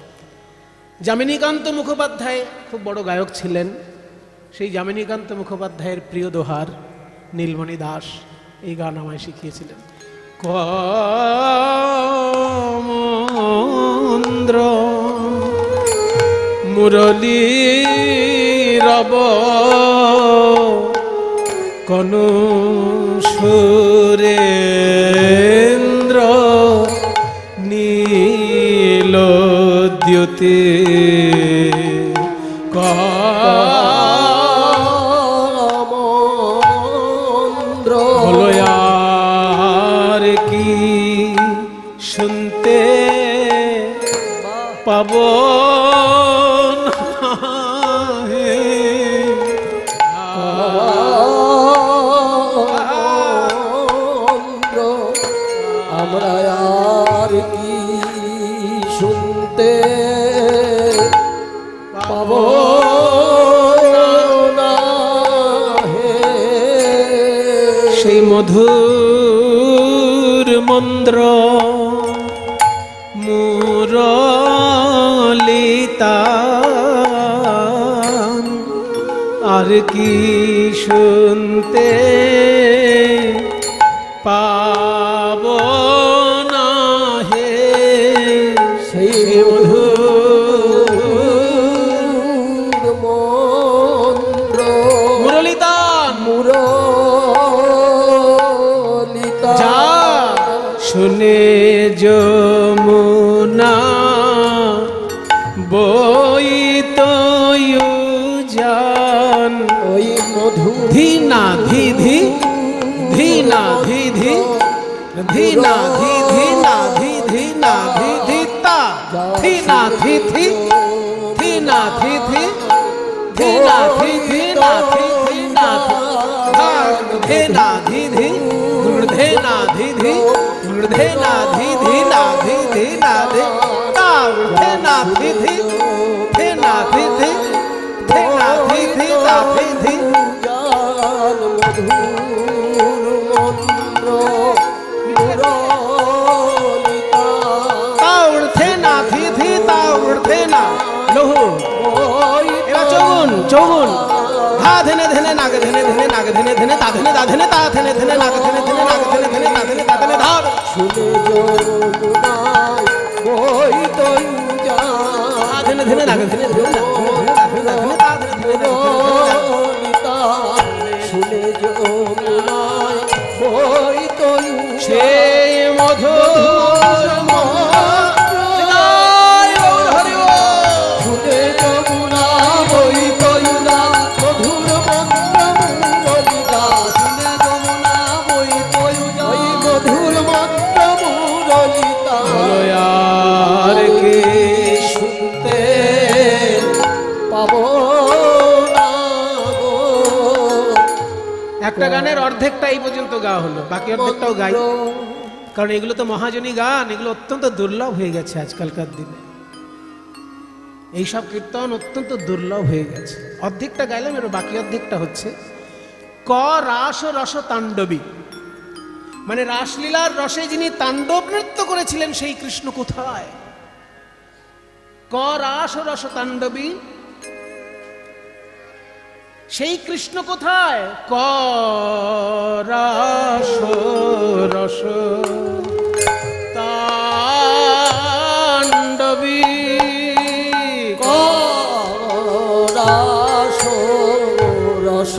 যামিনীকান্ত মুখোপাধ্যায় খুব বড় গায়ক ছিলেন, সেই যামিনীকান্ত মুখোপাধ্যায়ের প্রিয় দোহার নীলমণি দাস এই গান আমায় শিখিয়েছিলেন। ক মন্দ্র মুরলী রব কনু সুরেন্দ্র নীলোদ্যুতি। ক মন্দ্র বলো আর কি শুনতে পাবো আমরা আর কি শুনতে পাবো না হে। সেই মধুর মন্দ্র মুরলিতা আর কি শুনতে পাব না হে সেই মধুর মন্ত্র মুরলীদান মুরলিতা যা শুনে যমুনা বইত জান ওই মধু ধীনা ধি ধি ধীনা ধি ধি ধীনা ধি ধীনা ধি ধীনা ধি ধিতা ধীনা ধি ধি ধীনা ধি ধি ধীনা ধি ধীনা ধি ধীনা ধীনা ধি ধি ধীনা ধি ধি ধীনা ধি ধীনা ধি ধীনা ধি তা ধীনা ধি ধি ধীনা ধি ধি ধীনা ধি ধি তা ধি ধি জান মধুর মন্ত্র মুরলিতা তাউড় ধেনা ধি ধি তাউড় ধেনা লহু এবার চগুন চগুন ধা ধেনে ধেনে নাগ ধেনে ধেনে নাগ ধেনে ধেনে তা ধেনে তা ধেনে তা ধেনে ধেনে নাগ ধেনে ধেনে নাগ ধেনে ধেনে তা ধেনে তা ধেনে ধার শুনে যমুনায় বইত তা ধেনে ধেনে নাগ ধেনে ধেনে নাগ ধেনে ধেনে তা ধেনে ধেনে তা ধেনে ধেনে মুরলিতা শুনে যমুনায় বইত সেই মধুর শুনে যমুনা বইত মধুর মন্ত্র মুরলিতা শুনে যমুনা বইত ওই মধুর মন্ত্র মুরলিতা আর কি শুনতে পাবো না গো একটা গানের অর্ধেকটা এই পর্যন্ত গাওয়া হলো, বাকি অর্ধেকটাও গাই, কারণ এগুলো তো মহাজনী গান, এগুলো অত্যন্ত দুর্লভ হয়ে গেছে আজকালকার দিনে। এইসব কীর্তন অত্যন্ত দুর্লভ হয়ে গেছে। অর্ধেকটা গাইলাম, এর বাকি অর্ধেকটা হচ্ছে ক রাস রস তাণ্ডবী, মানে রাসলীলার রসে যিনি তাণ্ডব নৃত্য করেছিলেন সেই কৃষ্ণ কোথায়? ক রাস রস তাণ্ডবী, সেই কৃষ্ণ কোথায়? ক রাস রস তাণ্ডবী, রাস রস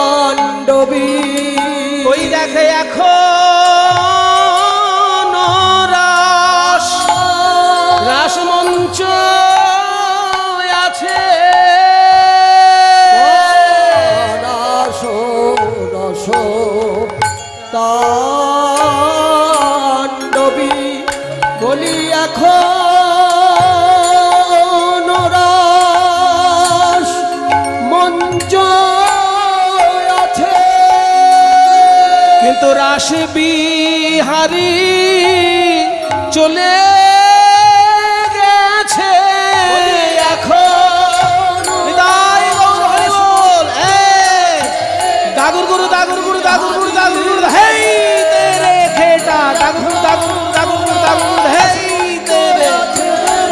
তাণ্ডবী ওই দেখে এখন রাস রাস মঞ্চ আছে, রাস রস তাণ্ডবী বলি এখন রাস মঞ্চ আছে, কিন্তু রাস বিহারী চলে গেছে এখন। হৃদয় গৌর হরি বল, দাগুর গুরু দাগুর গুরু দাগুর গুরু দাগুর গুরু হেই তেরে খেটা দাগুর দাগুর দাগুর গুরু দাগুর হেই তেরে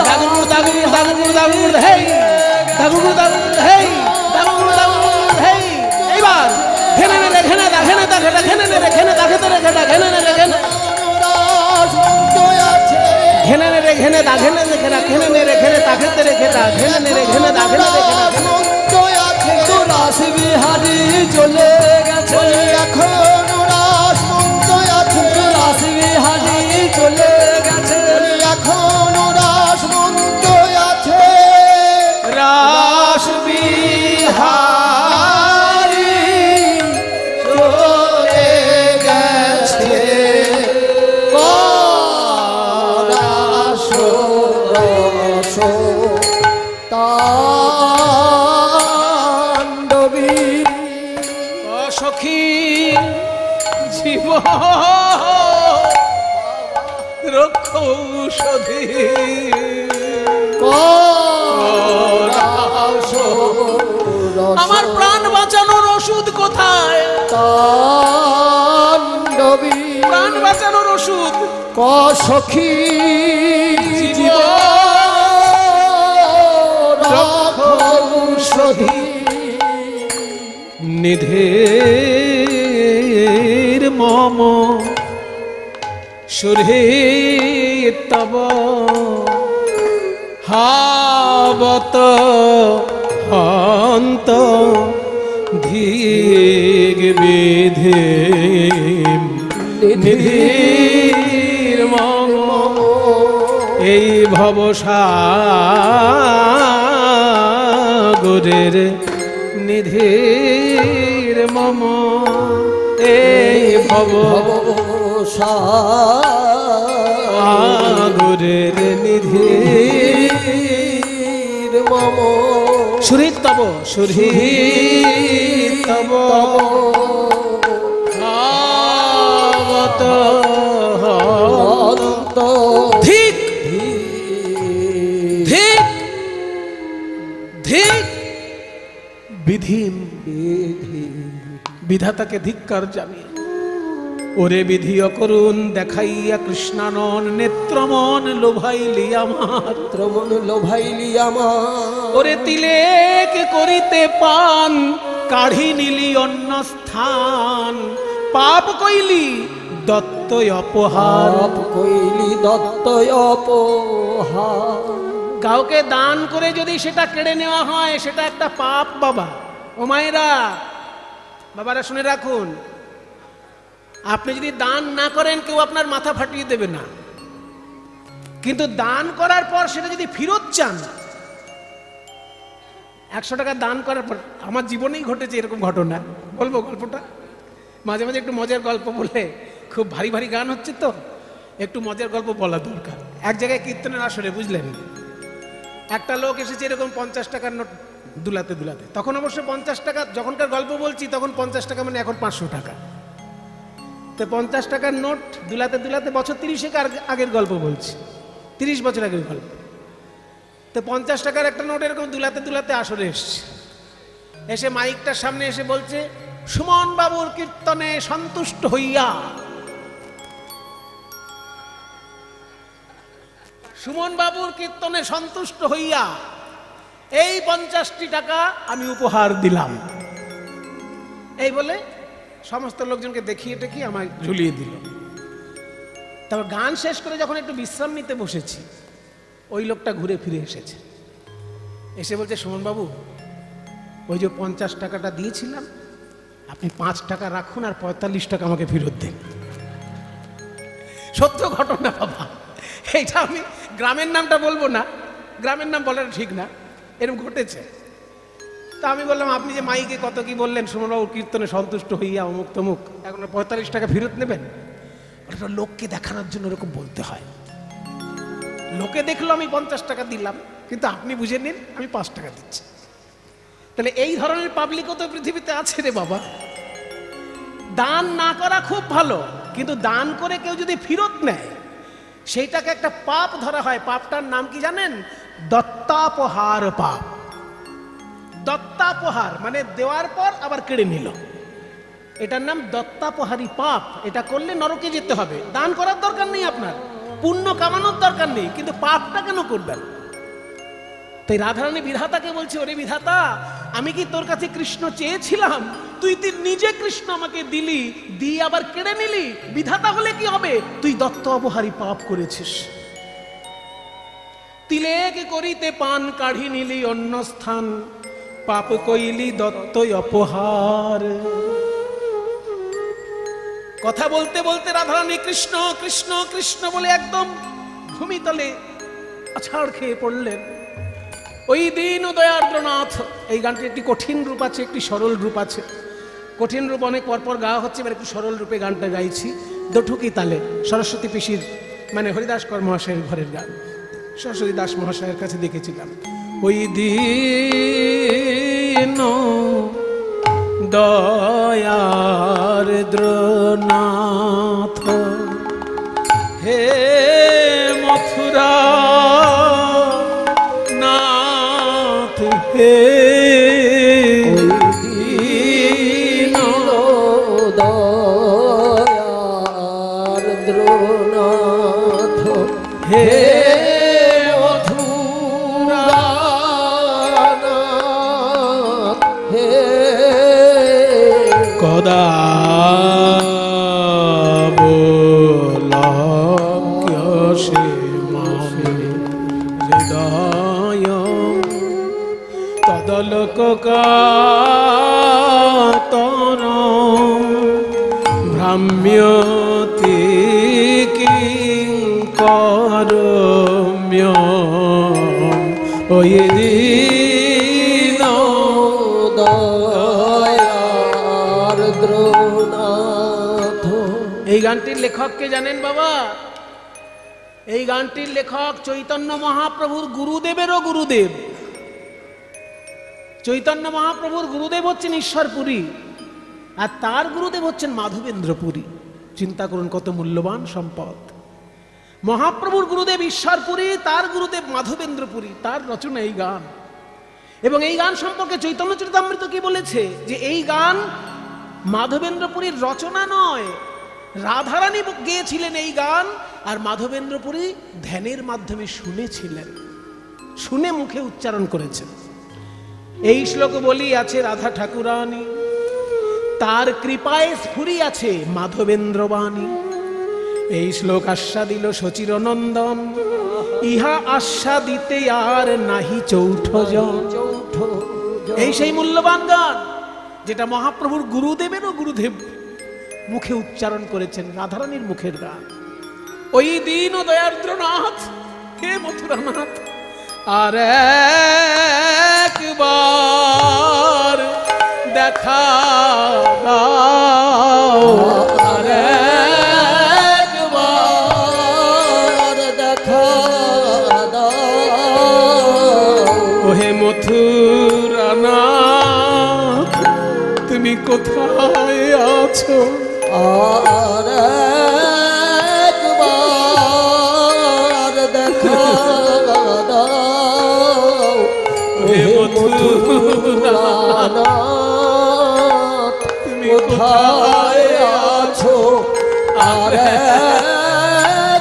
দাগুর গুরু দাগুর দাগুর গুরু দাগুর হেই দাগুর গুরু দাগুর হেই দাগুর গুরু দাগুর হেই। এইবার ঘেনে নে ঘেনে দা ঘেনে দা ঘেনে ঘেনে নে ঘেনে দা ঘেনে রে ঘেনে ঘেনে নে ঘেনে রাস মঞ্চ আছে, ঘেনে নে ঘেনে দা ঘেনে নে ঘেনে ঘেনে নে ঘেনে দা ঘেনে রে ঘেনে ঘেনে নে ঘেনে দা ঘেনে রে ঘেনে রাস মঞ্চ আছে, তো রাস বিহারী চলে গেছে এখন রাস মঞ্চ আছে, রাস বিহারী চলে গেছে এখন রাস মঞ্চ আছে, রাস বিহারী চলে গেছে রাস রস তাণ্ডবী সখী জীব রক্ষ ঔষধি আমার প্রাণ বাঁচানোর ওষুধ কোথায়? তাণ্ডবী প্রাণ বাঁচানোর ওষুধ ক সখী জীব সধি নিধির মম সুরে তব হাবত হন্ত ধীগ বিধি নিধির মম এই ভবসাগরের নিধির মম এই ভবসাগরের নিধির মম সুরীত তব সুরীত তব হাবত অন্ত ধিক ধিক ধিক বিধি বিধাতাকে ধিক্কার জানিয়ে ওরে বিধি অকরুণ দেখাইয়া কৃষ্ণানন নেত্রমন লোভাইলি আমার ত্রমন লোভাইলি আমার ওরে তিলেক করিতে পান কাঢ়ি নিলি অন্য স্থান পাপ কইলি দত্তই অপহার পাপ কইলি দত্ত অপহার কাউকে দান করে যদি সেটা কেড়ে নেওয়া হয় সেটা একটা পাপ বাবা ও মায়েরা বাবারা শুনে রাখুন আপনি যদি দান না করেন কেউ আপনার মাথা ফাটিয়ে দেবে না কিন্তু দান করার পর সেটা যদি ফেরত চান 100 টাকা দান করার পর আমার জীবনেই ঘটেছে এরকম ঘটনা বলবো গল্পটা মাঝে মাঝে একটু মজার গল্প বলে খুব ভারী ভারী গান হচ্ছে তো একটু মজার গল্প বলা দরকার এক জায়গায় কীর্তনের আসরে বুঝলেন একটা লোক এসেছে এরকম 50 টাকার নোট দুলাতে দুলাতে তখন অবশ্য 50 টাকা যখনকার গল্প বলছি তখন 50 টাকা মানে এখন 500 টাকা তো 50 টাকার নোট দুলাতে দুলাতে বছর 30 আগের গল্প বলছি 30 বছর আগের গল্প তো 50 টাকার একটা নোট এরকম দুলাতে দুলাতে আসরে এসছে এসে মাইকটার সামনে এসে বলছে সুমন বাবুর কীর্তনে সন্তুষ্ট হইয়া সুমন বাবুর কীর্তনে সন্তুষ্ট হইয়া এই 50টি টাকা আমি উপহার দিলাম এই বলে সমস্ত লোকজনকে দেখিয়ে টেকিয়ে আমায় ঝুলিয়ে দিল তারপর গান শেষ করে যখন একটু বিশ্রাম নিতে বসেছি ওই লোকটা ঘুরে ফিরে এসেছে এসে বলছে সুমন বাবু ওই যে 50 টাকাটা দিয়েছিলাম আপনি 5 টাকা রাখুন আর 45 টাকা আমাকে ফেরত দেন সত্য ঘটনা বাবা এইটা আমি গ্রামের নামটা বলবো না গ্রামের নাম বলাটা ঠিক না এরকম ঘটেছে তা আমি বললাম আপনি যে মাইকে কত কি বললেন সুমনবাবুর কীর্তনে সন্তুষ্ট হইয়া অমুক তমুক এখন 45 টাকা ফেরত নেবেন ওটা লোককে দেখানোর জন্য এরকম বলতে হয় লোকে দেখলো আমি 50 টাকা দিলাম কিন্তু আপনি বুঝে নিন আমি 5 টাকা দিচ্ছি তাহলে এই ধরনের পাবলিকও তো পৃথিবীতে আছে রে বাবা দান না করা খুব ভালো কিন্তু দান করে কেউ যদি ফেরত নেয় সেইটাকে একটা পাপ ধরা হয় পাপটার নাম কি জানেন দত্তাপহার পাপ দত্তাপহার মানে দেওয়ার পর আবার কেড়ে নিল এটার নাম দত্তাপহারী পাপ এটা করলে নরকে যেতে হবে দান করার দরকার নেই আপনার পুণ্য কামানোর দরকার নেই কিন্তু পাপটা কেন করবেন তাই রাধারানী বিধাতাকে বলছে ওরে বিধাতা আমি কি তোর কাছে কৃষ্ণ চেয়েছিলাম তুই নিজে কৃষ্ণ আমাকে দিলি দিয়ে আবার কেড়ে নিলি বিধাতা হলে কি হবে তুই দত্ত অপহারী পাপ করেছিস তিলেক করিতে পান কাঢ়ি নিলি অন্য স্থান পাপ কইলি দত্তই অপহার কথা বলতে বলতে রাধারানী কৃষ্ণ কৃষ্ণ কৃষ্ণ বলে একদম ভূমিতলে আছাড় খেয়ে পড়লেন ওই দিন দয়ার্দ্রনাথ এই গানটির একটি কঠিন রূপ আছে একটি সরল রূপ আছে কঠিন রূপ অনেক পরপর গাওয়া হচ্ছে এবার একটু সরল রূপে গানটা গাইছি দোঠুকি তালে সরস্বতী পিসির মানে হরিদাস কর মহাশয়ের ঘরের গান সরস্বতী দাস মহাশয়ের কাছে দেখেছিলাম ওই দিন দয়ার্দ্রনাথ হে মথুরা নাথ হে দয়ার্দ্রনাথ হে মথুরা দলকাতরম ভ্রাম্যতি কিঙ্করম্যম ওই দীন দয়ার দ্রোনাথ। এই গানটির লেখককে জানেন বাবা? এই গানটির লেখক চৈতন্য মহাপ্রভুর গুরুদেবেরও গুরুদেব। চৈতন্য মহাপ্রভুর গুরুদেব হচ্ছেন ঈশ্বরপুরী, আর তার গুরুদেব হচ্ছেন মাধবেন্দ্রপুরী। চিন্তা করুন কত মূল্যবান সম্পদ। মহাপ্রভুর গুরুদেব ঈশ্বরপুরী, তার গুরুদেব মাধবেন্দ্রপুরী, তার রচনা এই গান। এবং এই গান সম্পর্কে চৈতন্য চরিতামৃত কি বলেছে, যে এই গান মাধবেন্দ্রপুরীর রচনা নয়, রাধারানী গেয়েছিলেন এই গান, আর মাধবেন্দ্রপুরী ধ্যানের মাধ্যমে শুনেছিলেন, শুনে মুখে উচ্চারণ করেছেন। এই শ্লোক বলি আছে রাধা ঠাকুরানী, তার কৃপায় স্ফুরি আছে মাধবেন্দ্র বাণী। এই শ্লোক আস্বাদিল শচির নন্দন, ইহা আস্বাদিতে আর নাহি চৌঠ জন। এই সেই মূল্যবান গান যেটা মহাপ্রভুর গুরুদেবেরও গুরুদেব মুখে উচ্চারণ করেছেন, রাধারানীর মুখের গান। ওই দীন দয়ার্দ্রনাথ, হে মথুরানাথ, আর একবার দেখা দাও, আর একবার দেখা দাও। ওহে মথুরানাথ, তুমি কোথায় আছো? আর একবার দেখা দাও। হে মথুরানাথ, তুমি কোথায় আছো? আর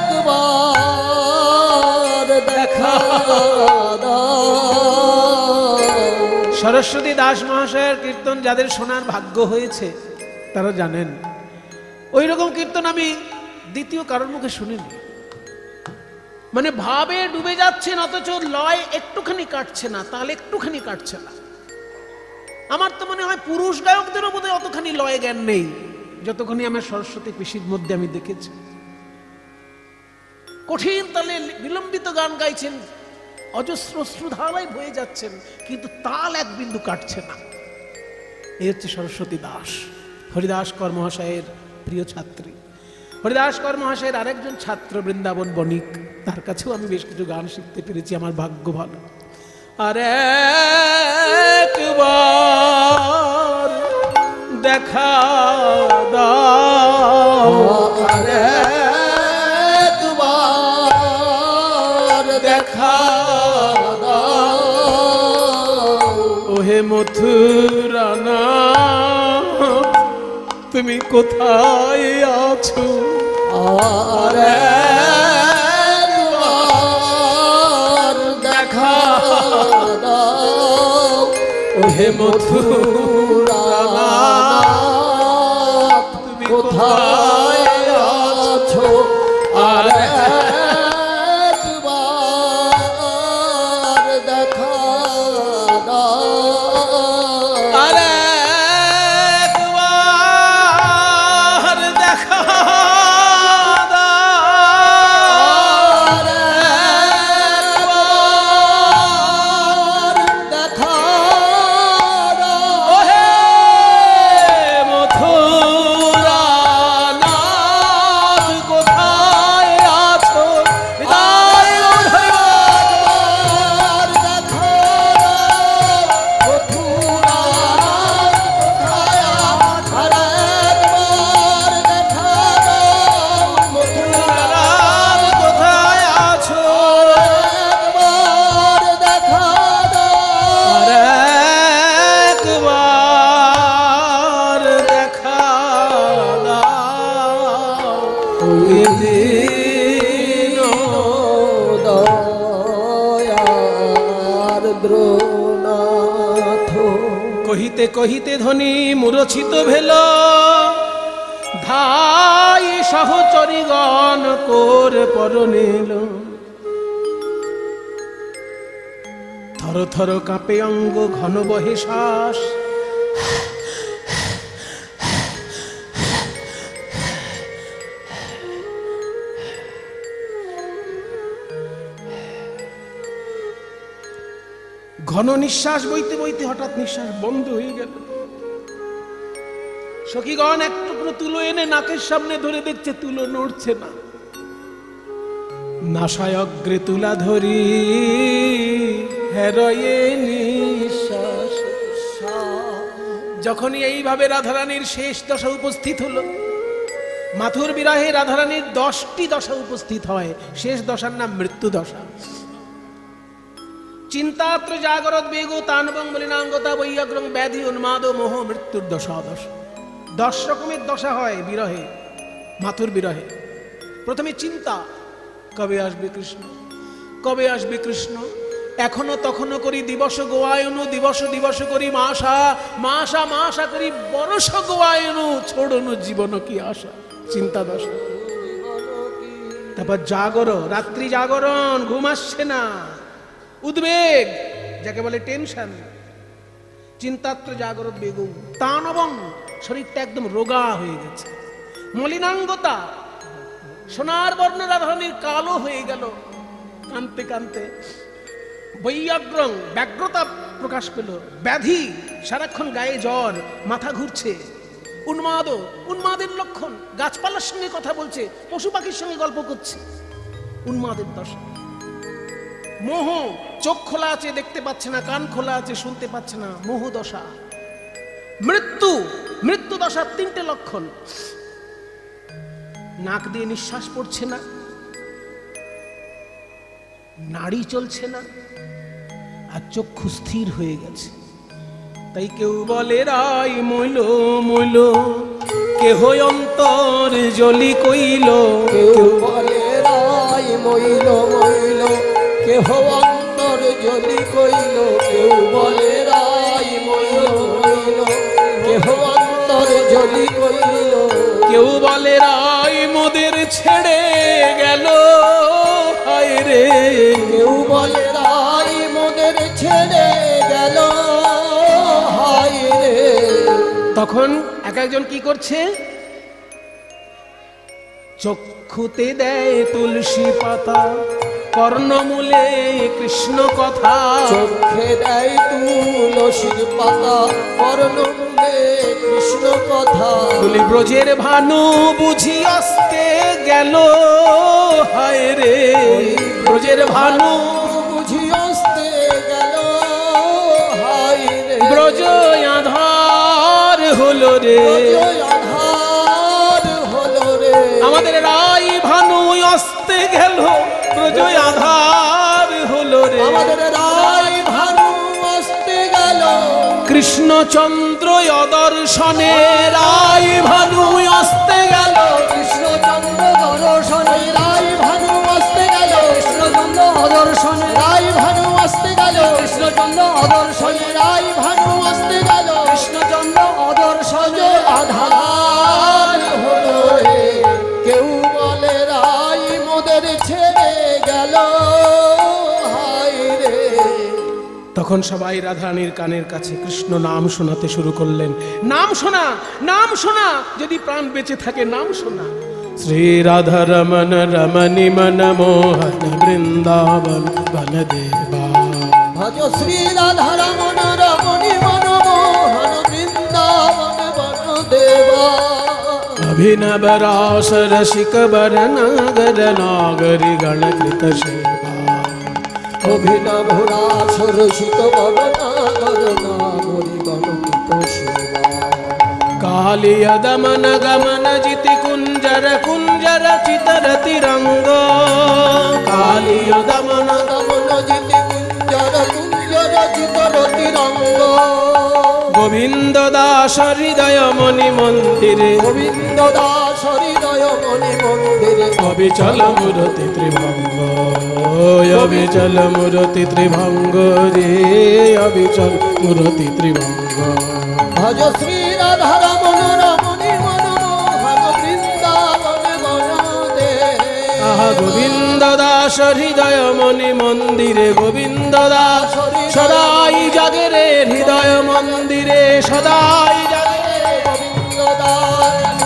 একবার দেখা দাও। সরস্বতী দাস মহাশয়ের কীর্তন যাদের শোনার ভাগ্য হয়েছে তারা জানেন, ওই রকম কীর্তন আমি দ্বিতীয় কারোর মুখে শুনিনি। মানে ভাবে ডুবে যাচ্ছেন, অথচ লয় একটুখানি কাটছে না, তাহলে একটুখানি কাটছে না। আমার তো মনে হয় পুরুষ গায়কদেরও বোধহয় অতখানি লয় জ্ঞান নেই যতখানি আমার সরস্বতী পিসির মধ্যে আমি দেখেছি। কঠিন তালে বিলম্বিত গান গাইছেন, অজস্র শ্রুধারায় বয়ে যাচ্ছেন, কিন্তু তাল এক বিন্দু কাটছে না। এই হচ্ছে সরস্বতী দাস, হরিদাস কর মহাশয়ের প্রিয় ছাত্রী। হরিদাস কর মহাশয়ের আরেকজন ছাত্র বৃন্দাবন বণিক, তার কাছেও আমি বেশ কিছু গান শিখতে পেরেছি, আমার ভাগ্য ভালো। আর একবার দেখা দাও, আর একবার দেখা দাও। ওহে মথুরানাথ, তুমি কোথায় আছো? আর একবার দেখা দাও। ওহে মথুরানাথ, তুমি কোথায় আছো? আর একবার দেখা দাও। আর একবার দেখা দাও, আর একবার দেখা দাও। ওহে মথুরানাথ, কোথায় আছো? হৃদয় একবার দেখা দাও। মথুরানাথ কোথায় আছো? আর একবার দেখা দাও। মথুরানাথ মথুরানাথ কোথায় আছো? একবার দেখা দাও। আর একবার দেখা দাও, ওই দিন দয়ার দ্রোনাথ। কহিতে কহিতে ধ্বনি মূরছিত ভেল, ধাই সহচরীগণ কোর পর নিল। থর থর কাঁপে অঙ্গ, ঘন বহে শ্বাস। ঘন নিঃশ্বাস বইতে বইতে হঠাৎ নিঃশ্বাস বন্ধ হয়ে গেল। সখীগণ এক টুকরো তুলো এনে নাকের সামনে ধরে দেখছে তুলো নড়ছে না। নাসায় অগ্রে তুলা ধরি হেরয়ে নিঃশ্বাস। যখনই এইভাবে রাধারানীর শেষ দশা উপস্থিত হলো, মাথুর বিরহে রাধারানীর 10টি দশা উপস্থিত হয়, শেষ দশার নাম মৃত্যু দশা। চিন্তাত্র জাগরত বেগো তানবং মলিনাঙ্গতা বৈয়াগ্রং ব্যাধি উন্মাদ মোহ মৃত্যুর দশা। 10 রকমের দশা হয় বিরহে, মাথুর বিরহে। প্রথমে চিন্তা, কবে আসবে কৃষ্ণ, কবে আসবে কৃষ্ণ। এখনো তখনো করি দিবস গোয়ায়নু, দিবস দিবস করি মাসা, মাসা মাসা করি বরস গোয়ায়নু, ছোড়নু জীবন কি আশা। চিন্তা দশা। তারপর জাগর, রাত্রি জাগরণ, ঘুম আসছে না, উদ্বেগ যাকে বলে টেনশন। চিন্তাত্র জাগরত বেগ তানবং, শরীরটা একদম রোগা হয়ে গেছে। মলিনাঙ্গতা, সোনার বর্ণ রাধারানীর কালো হয়ে গেল কানতে কানতে। বৈয়াগ্রং, ব্যগ্রতা প্রকাশ পেল। ব্যাধি, সারাক্ষণ গায়ে জ্বর, মাথা ঘুরছে। উন্মাদ, উন্মাদের লক্ষণ, গাছপালার সঙ্গে কথা বলছে, পশু পাখির সঙ্গে গল্প করছে, উন্মাদের দশা। মোহ, চোখ খোলা আছে দেখতে পাচ্ছে না, কান খোলা আছে শুনতে পাচ্ছে না, মোহ দশা। মৃত্যু, মৃত্যু দশার 3টে লক্ষণ। নাক দিয়ে নিঃশ্বাস পড়ছে না, নাড়ি চলছে না, আর চক্ষু স্থির হয়ে গেছে। তাই কেউ বলে রাই মইল মইল, কেহ অন্তর জলি কইল। কেউ বলে রাই মইল মইল, কেহ অন্তর জলি কইল। কেউ বলে রাই মইল মইল, কেহ অন্তর জলি কইল। কেউ বলে রাই মোদের ছেড়ে গেল, হায় রে। কেউ বলে রাই মোদের ছেড়ে গেল, হায় রে। তখন এক একজন কি করছে? চক্ষুতে দেয় তুলসী পাতা, কর্ণমূলে কৃষ্ণ কথা। চোখে দেয় তুলসীর পাতা, কর্ণমূলে কৃষ্ণ কথা। বলি ব্রজের ভানু বুঝি আসতে গেল, হায় রে। ব্রজের ভানু বুঝি আসতে গেল, হায় রে। ব্রজ আধার হলো রে, আধার হলো রে। আমাদের রাই ভানু আসতে গেল, ব্রজ আধার হলো রে। আমাদের রাই ভানু আসতে গেল, কৃষ্ণচন্দ্র অদর্শনে রাই ভানু আসতে গেল। কৃষ্ণচন্দ্র দর্শনে রাই ভানু আসতে গেল। কৃষ্ণচন্দ্র অদর্শনে রাই ভানু আসতে গেল। কৃষ্ণচন্দ্র অদর্শনে রাই ভানু আসতে গেল। কৃষ্ণচন্দ্র অদর্শনে আধার হলো রে। কেউ বলে রাই মোদের ছেড়ে গেল, হায় রে। তখন সবাই রাধারানীর কানের কাছে কৃষ্ণ নাম শোনাতে শুরু করলেন। নাম শোনা, নাম শোনা, যদি প্রাণ বেঁচে থাকে নাম শোনা। শ্রী রাধা রমন রমণী মন মোহন বৃন্দাবন বনদেবা। ভজ শ্রী রাধা রমণ রমণী মনমোহন বৃন্দাবন বনদেবা। अभिनव रास रसिक बर नागर नागरी गणकृत सेवा। অভিনব রাস রসিক বরনাগর নাগরি গণকৃত সেবা। कालिय दमन गमन जिति कुंजर कुंजर चितर तिरंग। कालिय दमन গমন জিতি কুঞ্জর কুঞ্জর চিতর তিরঙ্গ। गोविंद दास हृदय मणि मंदिरे। গোবিন্দ দাস হৃদয় মণি মন্দিরে। अविचल मूर्ति त्रिभंग, अविचल मूर्ति त्रिभंग रे, अविचल मूर्ति त्रिभंग। ভজ শ্রী রাধা রমণ রমণী মনমোহন বৃন্দাবন বনদেবা। गोविंद दास हृदय मणि मंदिरे। गोविंद दास সদাই জাগে রে হৃদয় মন্দিরে, সদাই জাগে রে গোবিন্দ দাস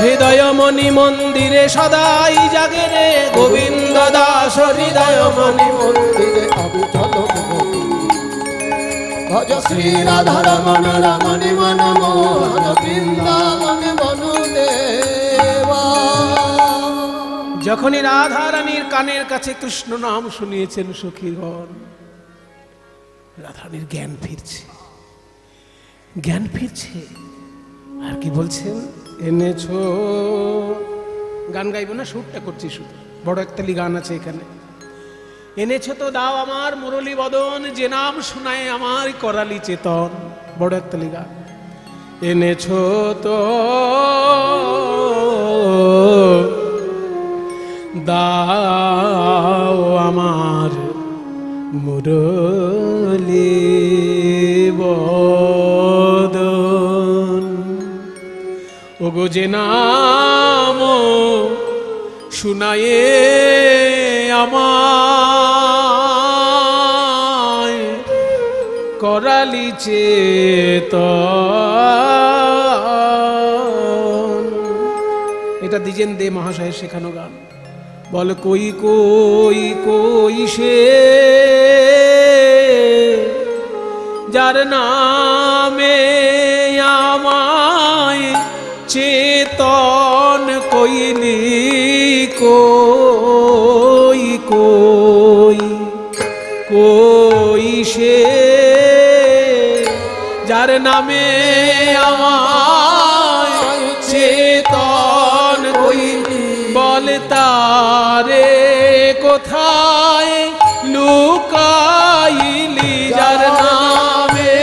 হৃদয় মণি মন্দিরে, সদাই জাগে রে গোবিন্দ দাস হৃদয় মণি মন্দিরে অবিচল ভজ শ্রী রাধা রমণ রমণী মন মোহন বৃন্দাবন বনুদেবা। যখনই রাধা রানীর কানের কাছে কৃষ্ণ নাম শুনিয়েছেন সখীগণ, রাধারানীর জ্ঞান ফিরছে, জ্ঞান ফিরছে। আর কি বলছেন? এনেছো, গান গাইব না, সুরটা করছি শুধু, বড় একতালি গান আছে এখানে। এনেছো তো দাও আমার মুরলী বদন, যে নাম শুনায় আমার করালি চেতন, বড় একতালি গান। এনেছো তো দাও আমার মুরলী বদন, ওগো যে নাম শুনায়ে আমায় করালি চেতন। এটা দ্বিজেন দে মহাশয়ের শেখানো গান। বল কই কই কই সে যার নামে আমায় চেতন কইলি, কই কই কই সে যার নামে আমায় চেতন কইলি, বল তারে কোথায় লুকাইলি, যার নামে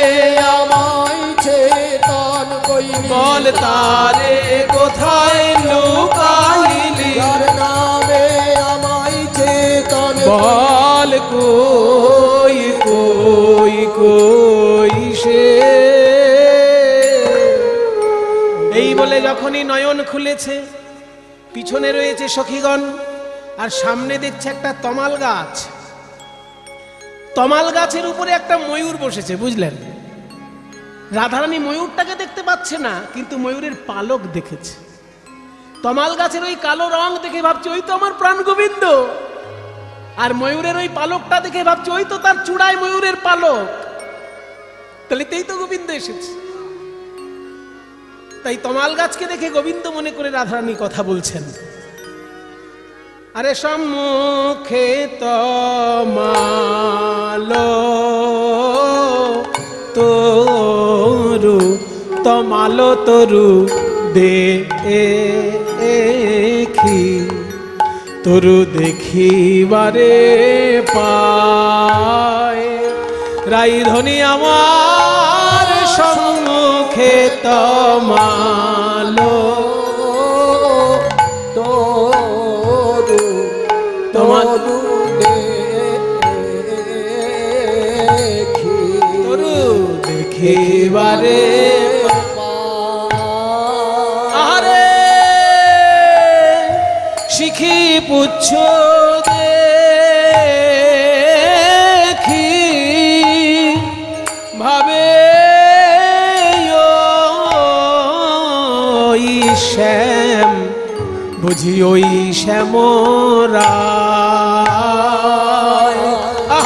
আমায় চেতন কইলি, বল তারে কোথায় লুকাইলি, যার নামে আমায় চেতন বল কই কই কই সে। এই বলে যখনই নয়ন খুলেছে, পিছনে রয়েছে সখীগণ, আর সামনে দেখছে একটা তমাল গাছ। তমাল গাছের উপরে একটা ময়ূর বসেছে, বুঝলেন? রাধারানী ময়ূরটাকে দেখতে পাচ্ছে না, কিন্তু ময়ূরের পালক দেখেছে। তমাল গাছের ওই কালো রং দেখে ভাবছে ওই তো আমার প্রাণ গোবিন্দ, আর ময়ূরের ওই পালকটা দেখে ভাবছে ওই তো তার চূড়ায় ময়ূরের পালক, তাহলে তেই তো গোবিন্দ এসেছে। তাই তমাল গাছকে দেখে গোবিন্দ মনে করে রাধারানী কথা বলছেন। আরে সম্মুখে তমাল তরু, তমাল তরু দেখি, তরু দেখিবারে পায়, রাইধনি আমার সম্মুখে তমাল তরু তরু দেখি, তরু দেখিবারে আরে শিখি পুচ্ছ দেখি ভাবে ওই শ্যাম, বুঝি ওই শ্যামরা।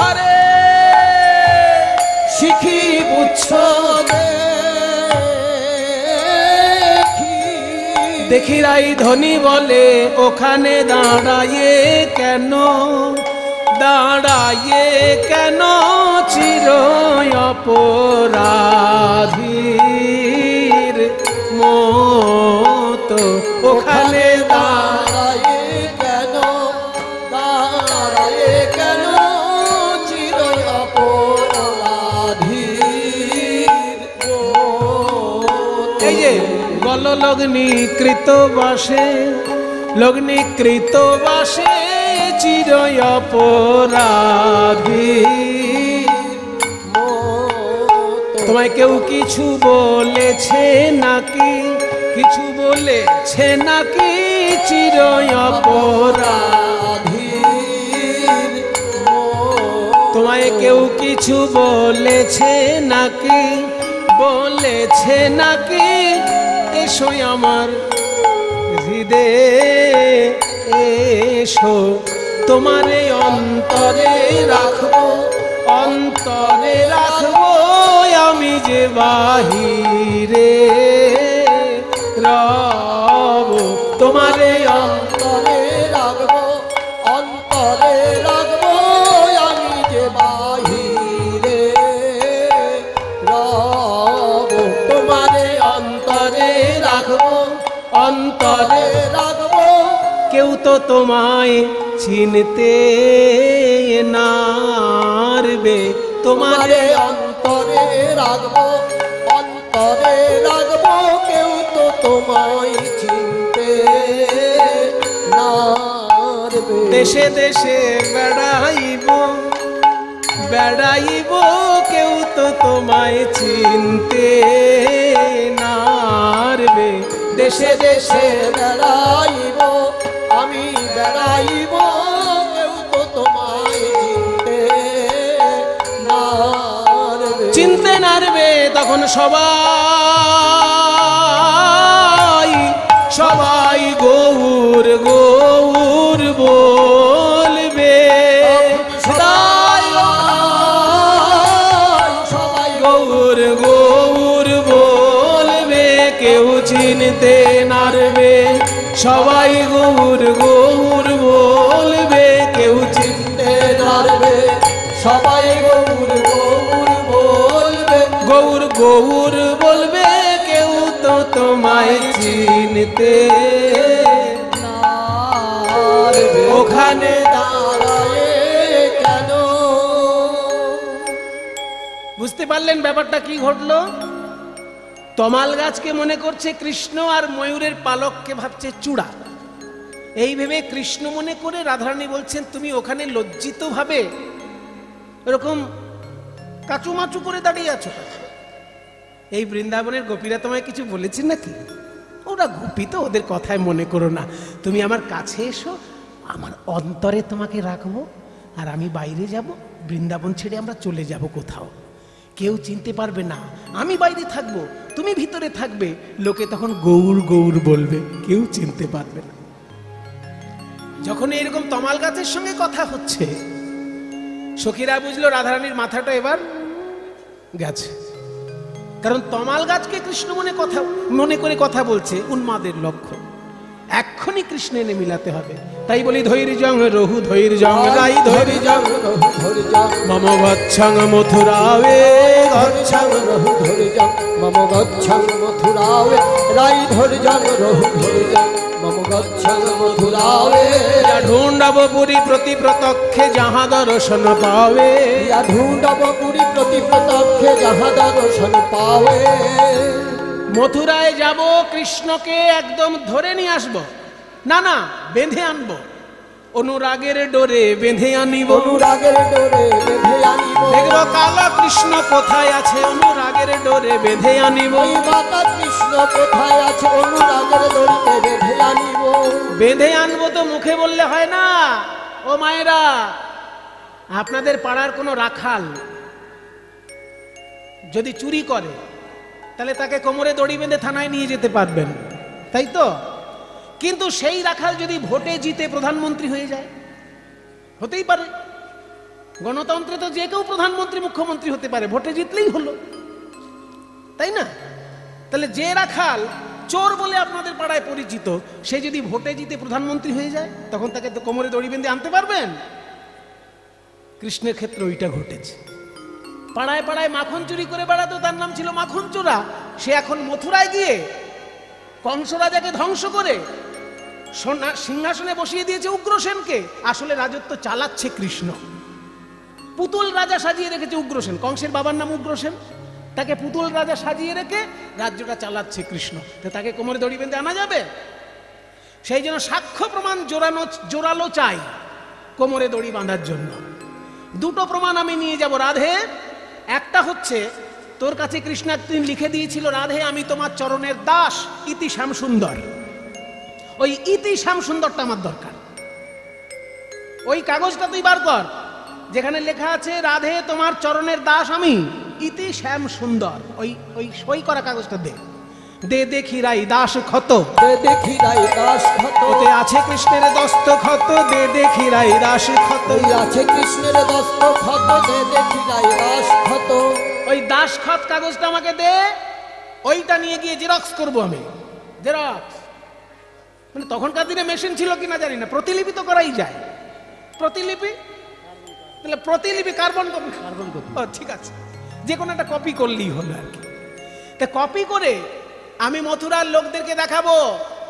আরে শিখি পুচ্ছ দেখি রাইধনি বলে ওখানে দাঁড়ায়ে কেন, দাঁড়ায়ে কেন চির অপরাধীর মতো, ওখানে দাঁড়ায়ে কেন, দাঁড়ায়ে কেন চির অপরাধীর মতো। এই যে গল লগ্নীকৃত বাসে, লগ্নীকৃত বাসে চির অপরাধী। তোমায় কেউ কিছু বলেছে নাকি, কিছু বলেছে নাকি চির অপরাধী? তোমায় কেউ কিছু বলেছে নাকি, বলেছে নাকি? এসো আমার হৃদয়ে এসো, তোমার এই অন্তরে রাখবো, অন্তরে রাখবো আমি যে বাহিরে রব, তোমার এই অন্তরে রাখবো, অন্তরে রাখবো আমি যে বাহিরে রব, তোমার এই অন্তরে রাখবো, অন্তরে রাখবো। কেউ তো তোমায় চিনতে নারবে, তোমার তোমারে অন্তরে রাখবো, অন্তরে রাখবো কেউ তো তোমায় চিনতে নারবে। দেশে দেশে বেড়াইব, বেড়াইব কেউ তো তোমায় চিনতে নারবে। দেশে দেশে বেড়াইব আমি বেড়াইব কেউ তো তোমায় চিনতে নারবে। চিনতে নারবে তখন সবাই, সবাই গৌর গৌর বলবে, সবাই গৌর গৌর বলবে, কেউ চিনতে নারবে, সবাই গৌর গৌর বলবে, কেউ চিনতে নারবে, সবাই গৌর গৌর বলবে, গৌর গৌর বলবে, কেউ তো তোমায় চিনতে নারবে। ওখানে দাঁড়ায়ে কেন? বুঝতে পারলেন ব্যাপারটা কি ঘটলো? তমাল গাছকে মনে করছে কৃষ্ণ, আর ময়ূরের পালককে ভাবছে চূড়া। এই ভেবে কৃষ্ণ মনে করে রাধারানী বলছেন, তুমি ওখানে লজ্জিত ভাবে এরকম কাচুমাচু করে দাঁড়িয়ে আছো। এই বৃন্দাবনের গোপীরা তোমায় কিছু বলেছেন নাকি? ওরা গোপী তো, ওদের কথায় মনে করো না। তুমি আমার কাছে এসো, আমার অন্তরে তোমাকে রাখবো, আর আমি বাইরে যাব, বৃন্দাবন ছেড়ে আমরা চলে যাব কোথাও। কেউ চিনতে পারবে না, আমি বাইরে থাকবো, তুমি ভিতরে থাকবে, লোকে তখন গৌর গৌর বলবে, কেউ চিনতে পারবে না। যখন এরকম তমাল গাছের সঙ্গে কথা হচ্ছে, সখীরা বুঝলো রাধারানীর মাথাটা এবার গেছে। কারণ তমাল গাছকে কৃষ্ণ মনে করে কথা বলছে উন্মাদের লক্ষ্য। এক্ষুনি কৃষ্ণ এনে মিলাতে হবে। তাই বলি ধৈর্যং রহু ধৈর্যং রাই ধৈর্যং মম গচ্ছং মথুরাবে, গচ্ছং রহু ধৈর্যং মম গচ্ছং মথুরাবে, রাই ধৈর্যং রহু ধৈর্যং মম গচ্ছং মথুরাবে। ঢুণ্ডব পুরী প্রতি প্রত্যক্ষে যাহা দর্শন পাবে, ঢুণ্ডব পুরী প্রতি প্রত্যক্ষে যাহা দর্শন পাবে। মথুরায় যাব, কৃষ্ণকে একদম ধরে নিয়ে আসবো, না না বেঁধে আনবো, অনুরাগের ডোরে বেঁধে আনিব, অনুরাগের ডোরে বেঁধে আনিব। দেখবো কালা কৃষ্ণ কোথায় আছে, অনুরাগের ডোরে বেঁধে আনিব। ওই মাতা কৃষ্ণ কোথায় আছে, অনুরাগের ডোরে বেঁধে আনিব। বেঁধে আনবো তো মুখে বললে হয় না। ও মায়েরা, আপনাদের পাড়ার কোনো রাখাল যদি চুরি করে, তাহলে তাকে কোমরে দড়ি বেঁধে থানায় নিয়ে যেতে পারবেন, তাই তো? কিন্তু সেই রাখাল যদি ভোটে জিতে প্রধানমন্ত্রী হয়ে যায়, হতেই পারে, গণতন্ত্রে তো যে কেউ প্রধানমন্ত্রী মুখ্যমন্ত্রী হতে পারে, ভোটে জিতলেই হলো, তাই না? তাহলে যে রাখাল চোর বলে আপনাদের পাড়ায় পরিচিত, সে যদি ভোটে জিতে প্রধানমন্ত্রী হয়ে যায়, তখন তাকে তো কোমরে দড়ি বেঁধে আনতে পারবেন? কৃষ্ণের ক্ষেত্রে ওইটা ঘটেছে। পাড়ায় পাড়ায় মাখন চুরি করে বেড়াতো, তার নাম ছিল মাখন চোরা। সে এখন মথুরায় গিয়ে কংস রাজাকে ধ্বংস করে সিংহাসনে বসিয়ে দিয়েছে উগ্রসেনকে। আসলে রাজত্ব চালাচ্ছে কৃষ্ণ। পুতুল রাজা সাজিয়ে রেখেছে উগ্রসেন, কংসের বাবার নাম উগ্রসেন, তাকে পুতুল রাজা সাজিয়ে রেখে রাজ্যটা চালাচ্ছে কৃষ্ণ। তো তাকে কোমরে দড়ি বেঁধে আনা যাবে? সেই জন্য সাক্ষ্য প্রমাণ জোরালো চাই কোমরে দড়ি বাঁধার জন্য। দুটো প্রমাণ আমি নিয়ে যাব রাধে। একটা হচ্ছে, তোর কাছে কৃষ্ণ একদিন লিখে দিয়েছিল, রাধে আমি তোমার চরণের দাস, ইতি শ্যাম সুন্দর। ওই ইতি শ্যাম সুন্দরটা আমার দরকার। ওই কাগজটা তুই বার কর, যেখানে লেখা আছে রাধে তোমার চরণের দাস আমি, ইতি শ্যাম সুন্দর, ওই ওই সই করা কাগজটা দে। দে দেখি রাই দাস ক্ষত, দে দেখি রাই দাস ক্ষত, ওতে আছে কৃষ্ণের দস্তখত, দে দেখি রাই দাস ক্ষত। ওই আছে কৃষ্ণের দস্তখত, দে দেখি রাই দাস ক্ষত। ওই দাসখত কাগজটা আমাকে দে, ওইটা নিয়ে গিয়ে জেরক্স করবো আমি। জেরক্স মানে তখনকার দিনে মেশিন ছিল কিনা জানি না, প্রতিলিপি তো করাই যায়। প্রতিলিপি, তাহলে প্রতিলিপি কার্বন কপি, কার্বন কপি, ও ঠিক আছে, যে কোনো একটা কপি করলেই হলো আর কি। তা কপি করে আমি মথুরার লোকদেরকে দেখাবো,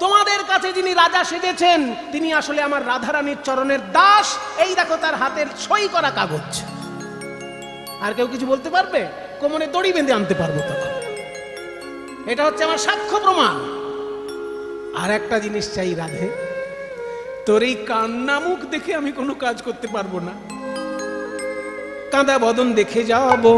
তোমাদের কাছে যিনি রাজা সেজেছেন তিনি আসলে আমার রাধারানীর চরণের দাস। এই দেখো তার হাতের সই করা কাগজ। আর কেউ কিছু বলতে পারবে? কোমরে দড়ি বেঁধে আনতে পারবো তখন। এটা হচ্ছে আমার সাক্ষ্য প্রমাণ। আর একটা জিনিস চাই রাধে, তোর এই কান্না মুখ দেখে আমি কোনো কাজ করতে পারবো না। কাঁদা বদন দেখে যাবো,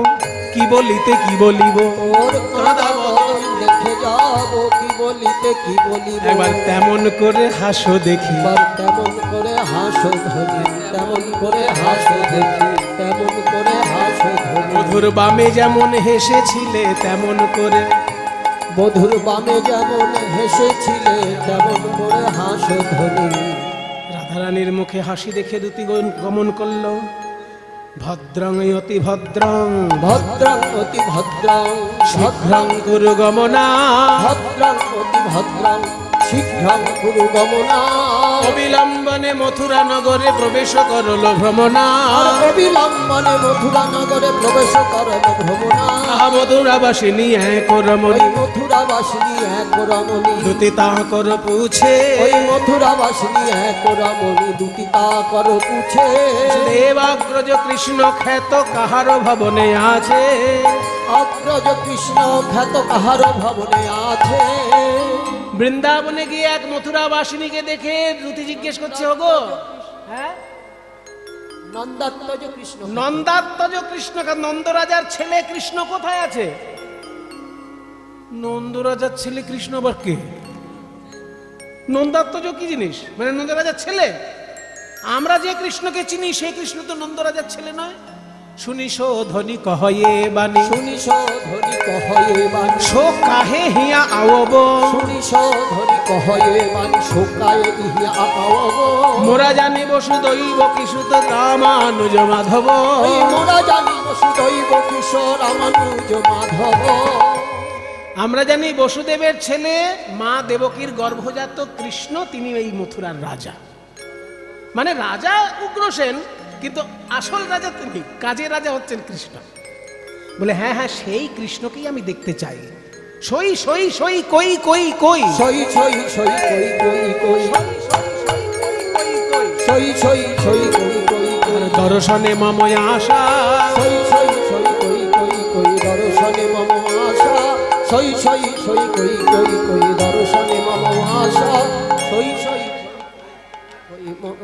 কি বলিতে কি বলিব, তোর কাঁদা বদন দেখে যাব, কি বলিতে কি বলিব। এবার তেমন করে হাসো দেখি, এবার তেমন করে হাসো ধনি, তেমন করে হাসো দেখি, তেমন করে হাসো ধনি। মধুর বামে যেমন হেসেছিলে তেমন করে, মধুর বামে যেমন হেসেছিলে তেমন করে হাসো ধনি। রাধারানীর মুখে হাসি দেখে দুতি গমন করলো। ভদ্রং অতি ভদ্রং, ভদ্রং অতি ভদ্রং, শীঘ্রং কুরু গমনা, ভদ্রং অতি ভদ্রং, শীঘ্রং কুরু গমনা। অবিলম্বনে মথুরা নগরে প্রবেশ করল ভ্রমণা, অবিলম্বনে মথুরা নগরে প্রবেশ করল ভ্রমণা। মথুরাবাসিনী এক রমণী, মথুরাবাসিনী এক রমণী, দুতি তা কর পুছে, ওই মথুরাবাসিনী এক রমণী, দুটি তা কর পুছে। দেবাগ্রজ কৃষ্ণ খ্যাত কাহার ভবনে আছে, অগ্রজ কৃষ্ণ খ্যাত কাহার ভবনে আছে। বৃন্দাবনে গিয়ে এক মথুরাবাসিনীকে দেখে দুতি জিজ্ঞেস করছে, ওগো হ্যাঁ নন্দাত্মজ কৃষ্ণ, নন্দাত্মজ কৃষ্ণ, নন্দরাজার ছেলে কৃষ্ণ কোথায় আছে? নন্দরাজার ছেলে কৃষ্ণ আবার কে? নন্দাত্মজ কি জিনিস? মানে নন্দরাজার ছেলে? আমরা যে কৃষ্ণকে চিনি সেই কৃষ্ণ তো নন্দরাজার ছেলে নয়। শুনিস ধ্বনি কহয়ে বাণী, শুনিস ধ্বনি কহয়ে বাণী, শো কাহে হিয়া আওব, শুনিস ধ্বনি কহয়ে বাণী, শোকায়ে ইহিয়া আপাওব। মোরা জানি বসুদৈব কিশুত রামানুজ মাধব, ওই মোরা জানি বসুদৈব কিশোর রামানুজ মাধব। আমরা জানি বসুদেবের ছেলে মা দেবকীর গর্ভজাত কৃষ্ণ, তিনি এই মথুরার রাজা। মানে রাজা উগ্রসেন, কিন্তু আসল রাজা তিনি, কাজের রাজা হচ্ছেন কৃষ্ণ। বলে হ্যাঁ হ্যাঁ সেই কৃষ্ণকেই আমি দেখতে চাই। সই সই সই কই কই কই, সই সই সই কই কই কই, সই সই সই কই কই কই, দর্শনে মম আশা, সই সই সই কই কই কই, দর্শনে মম আশা। সই সই সই কই কই কই, দর্শনে মম আশা। সই সই কই মম,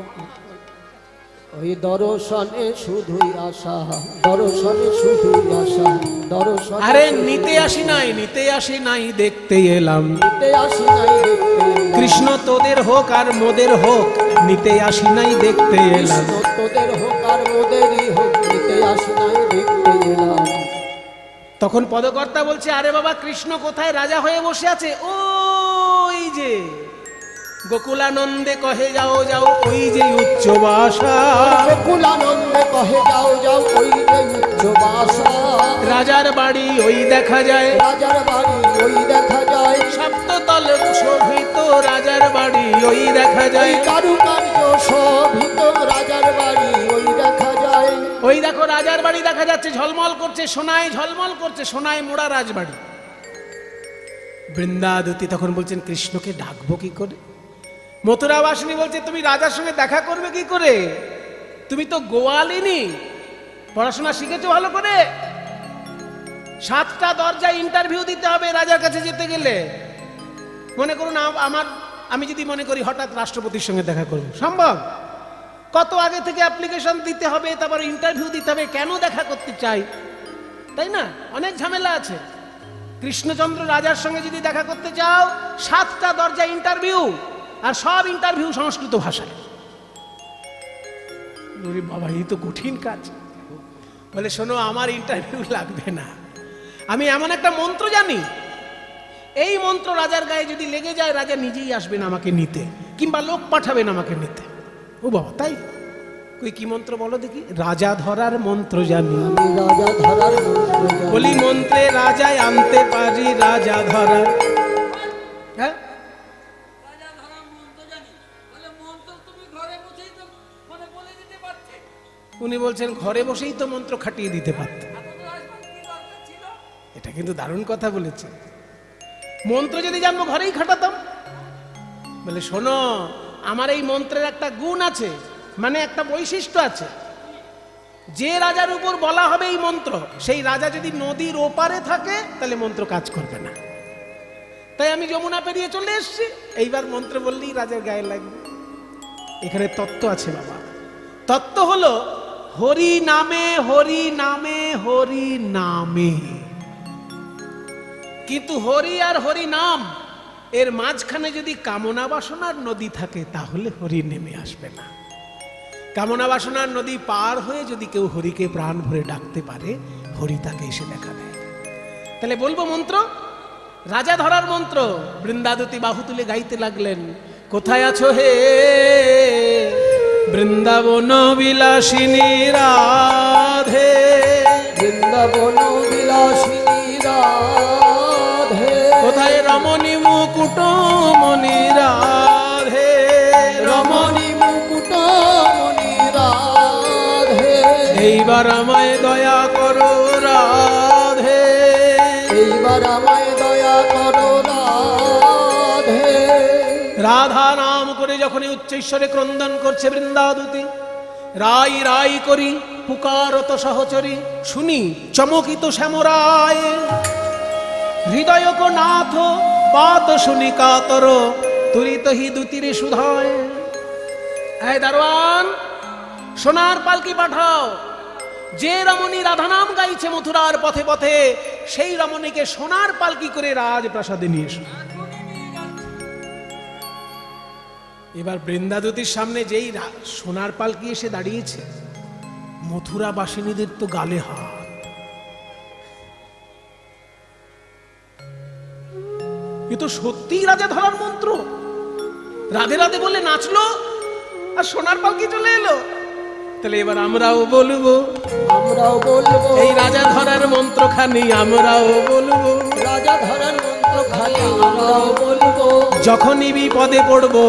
ওই দর্শনে শুধুই আশা, দর্শনে শুধুই আশা, দর্শনে। আরে নিতে আসি নাই, নিতে আসি নাই দেখতে এলাম, নিতে আসি নাই দেখতে এলাম। কৃষ্ণ তোদের হোক আর মোদের হোক, নিতে আসি নাই দেখতে এলাম। কৃষ্ণ তোদের হোক আর মোদেরই হোক, নিতে আসি নাই দেখতে এলাম। তখন পদকর্তা বলছে, আরে বাবা কৃষ্ণ কোথায় রাজা হয়ে বসে আছে? ওই যে গোকুলানন্দে কহে যাও যাও, ওই যে উচ্চ বাসা, গোকুলানন্দে কহে যাও যাও, ওই যে উচ্চ বাসা। রাজার বাড়ি ওই দেখা যায়, রাজার বাড়ি ওই দেখা যায়, সপ্ততল শোভিত রাজার বাড়ি ওই দেখা ওই যায়। কারুকার্য শোভিত রাজার বাড়ি ওই দেখা যায়। ওই দেখো রাজার বাড়ি দেখা যাচ্ছে, ঝলমল করছে সোনায়, ঝলমল করছে সোনায় মোড়া রাজবাড়ি। বৃন্দাদতী তখন বলছেন, কৃষ্ণকে ডাকবো কি করে? মথুরাবাসিনী বলছে, তুমি রাজার সঙ্গে দেখা করবে কি করে? তুমি তো গোয়ালিনী, পড়াশোনা শিখেছো ভালো করে? 7টা দরজায় ইন্টারভিউ দিতে হবে রাজার কাছে যেতে গেলে। মনে করুন আমি যদি মনে করি হঠাৎ রাষ্ট্রপতির সঙ্গে দেখা করব, সম্ভব? কত আগে থেকে অ্যাপ্লিকেশন দিতে হবে, তারপর ইন্টারভিউ দিতে হবে, কেন দেখা করতে চাই, তাই না? অনেক ঝামেলা আছে। কৃষ্ণচন্দ্র রাজার সঙ্গে যদি দেখা করতে চাও, 7টা দরজা ইন্টারভিউ, আর সব ইন্টারভিউ সংস্কৃত ভাষায়। ওরে বাবা, এই তো কঠিন কাজ। বলে শোনো, আমার ইন্টারভিউ লাগবে না, আমি এমন একটা মন্ত্র জানি, এই মন্ত্র রাজার গায়ে যদি লেগে যায় রাজা নিজেই আসবেন আমাকে নিতে, কিংবা লোক পাঠাবেন আমাকে নিতে। ও বাবা, তাই? কই কি মন্ত্র বলো দেখি। রাজা ধরার মন্ত্র জানি, আমি রাজা ধরার মন্ত্র জানি। বলি মন্ত্রে রাজায় আনতে পারি রাজা ধরার। হ্যাঁ, রাজা ধরার মন্ত্র জানি, বলে মন্ত্র তুমি ঘরে বসেই তো মানে বলে দিতে পারছে। উনি বলছেন ঘরে বসেই তো মন্ত্র খাটিয়ে দিতে পারতেন। এত তো আসবার কি দরকার ছিল? এটা কিন্তু দারুণ কথা বলেছে। মন্ত্র যদি জানবো ঘরেই খাটাতাম। বলে শোনো, আমার এই মন্ত্রের একটা গুণ আছে, মানে একটা বৈশিষ্ট্য আছে। যে রাজার উপর বলা হবে এই মন্ত্র, সেই রাজা যদি নদীর ওপারে থাকে তাহলে মন্ত্র কাজ করবে না। তাই আমি যমুনা পেরিয়ে চলে এসেছি, এইবার মন্ত্র বললেই রাজার গায়ে লাগবে। এখানে তত্ত্ব আছে বাবা। তত্ত্ব হলো হরি নামে, হরি নামে, হরি নামে। কিন্তু হরি আর হরি নাম এর মাঝখানে যদি কামনা বাসনার নদী থাকে তাহলে হরি নেমে আসবে না। কামনা বাসনার নদী পার হয়ে যদি কেউ হরিকে প্রাণ ভরে ডাকতে পারে, হরি তাকে এসে দেখা দেয়। তাহলে বলবো মন্ত্র, রাজা ধরার মন্ত্র। বৃন্দাদতী বাহু তুলে গাইতে লাগলেন, কোথায় আছো হে বৃন্দাবন বিলাসিনী রাধে, বৃন্দাবন বিলাসিনী রাধে, কোথায় রমণী মুকুট মণি রাধে, রমণী মুকুট মণি রাধে, এইবার আমায় দয়া করো রাধে, এইবার আমায় দয়া করো রাধে। রাধা নাম করে যখনই উচ্চৈশ্বরে ক্রন্দন করছে বৃন্দাদতী, রাই রাই করি পুকারত সহচরী, শুনি চমকিত শ্যামরায়, হৃদয় কো নাথ পাত শুনি কাতর, তুরিত হি দুতিরে সুধায়। এই দারোয়ান, সোনার পালকি পাঠাও, যে রমণী রাধা নাম গাইছে মথুরার পথে পথে, সেই রমণীকে সোনার পালকি করে রাজপ্রাসাদে নিয়ে এসো। এবার বৃন্দাদতীর সামনে যেই সোনার পালকি এসে দাঁড়িয়েছে, মথুরা বাসিনীদের তো গালে হাত। এ তো সত্যিই রাজা ধরার মন্ত্র। রাধে রাধে বলে নাচলো আর সোনার পালকি চলে এলো। তাহলে এবার আমরাও বলবো, আমরাও বলবো এই রাজা ধরার মন্ত্রখানি আমরাও বলবো। রাজা ধরার মন্ত্র খালি আমরাও বলবো। যখনই বিপদে পড়বো,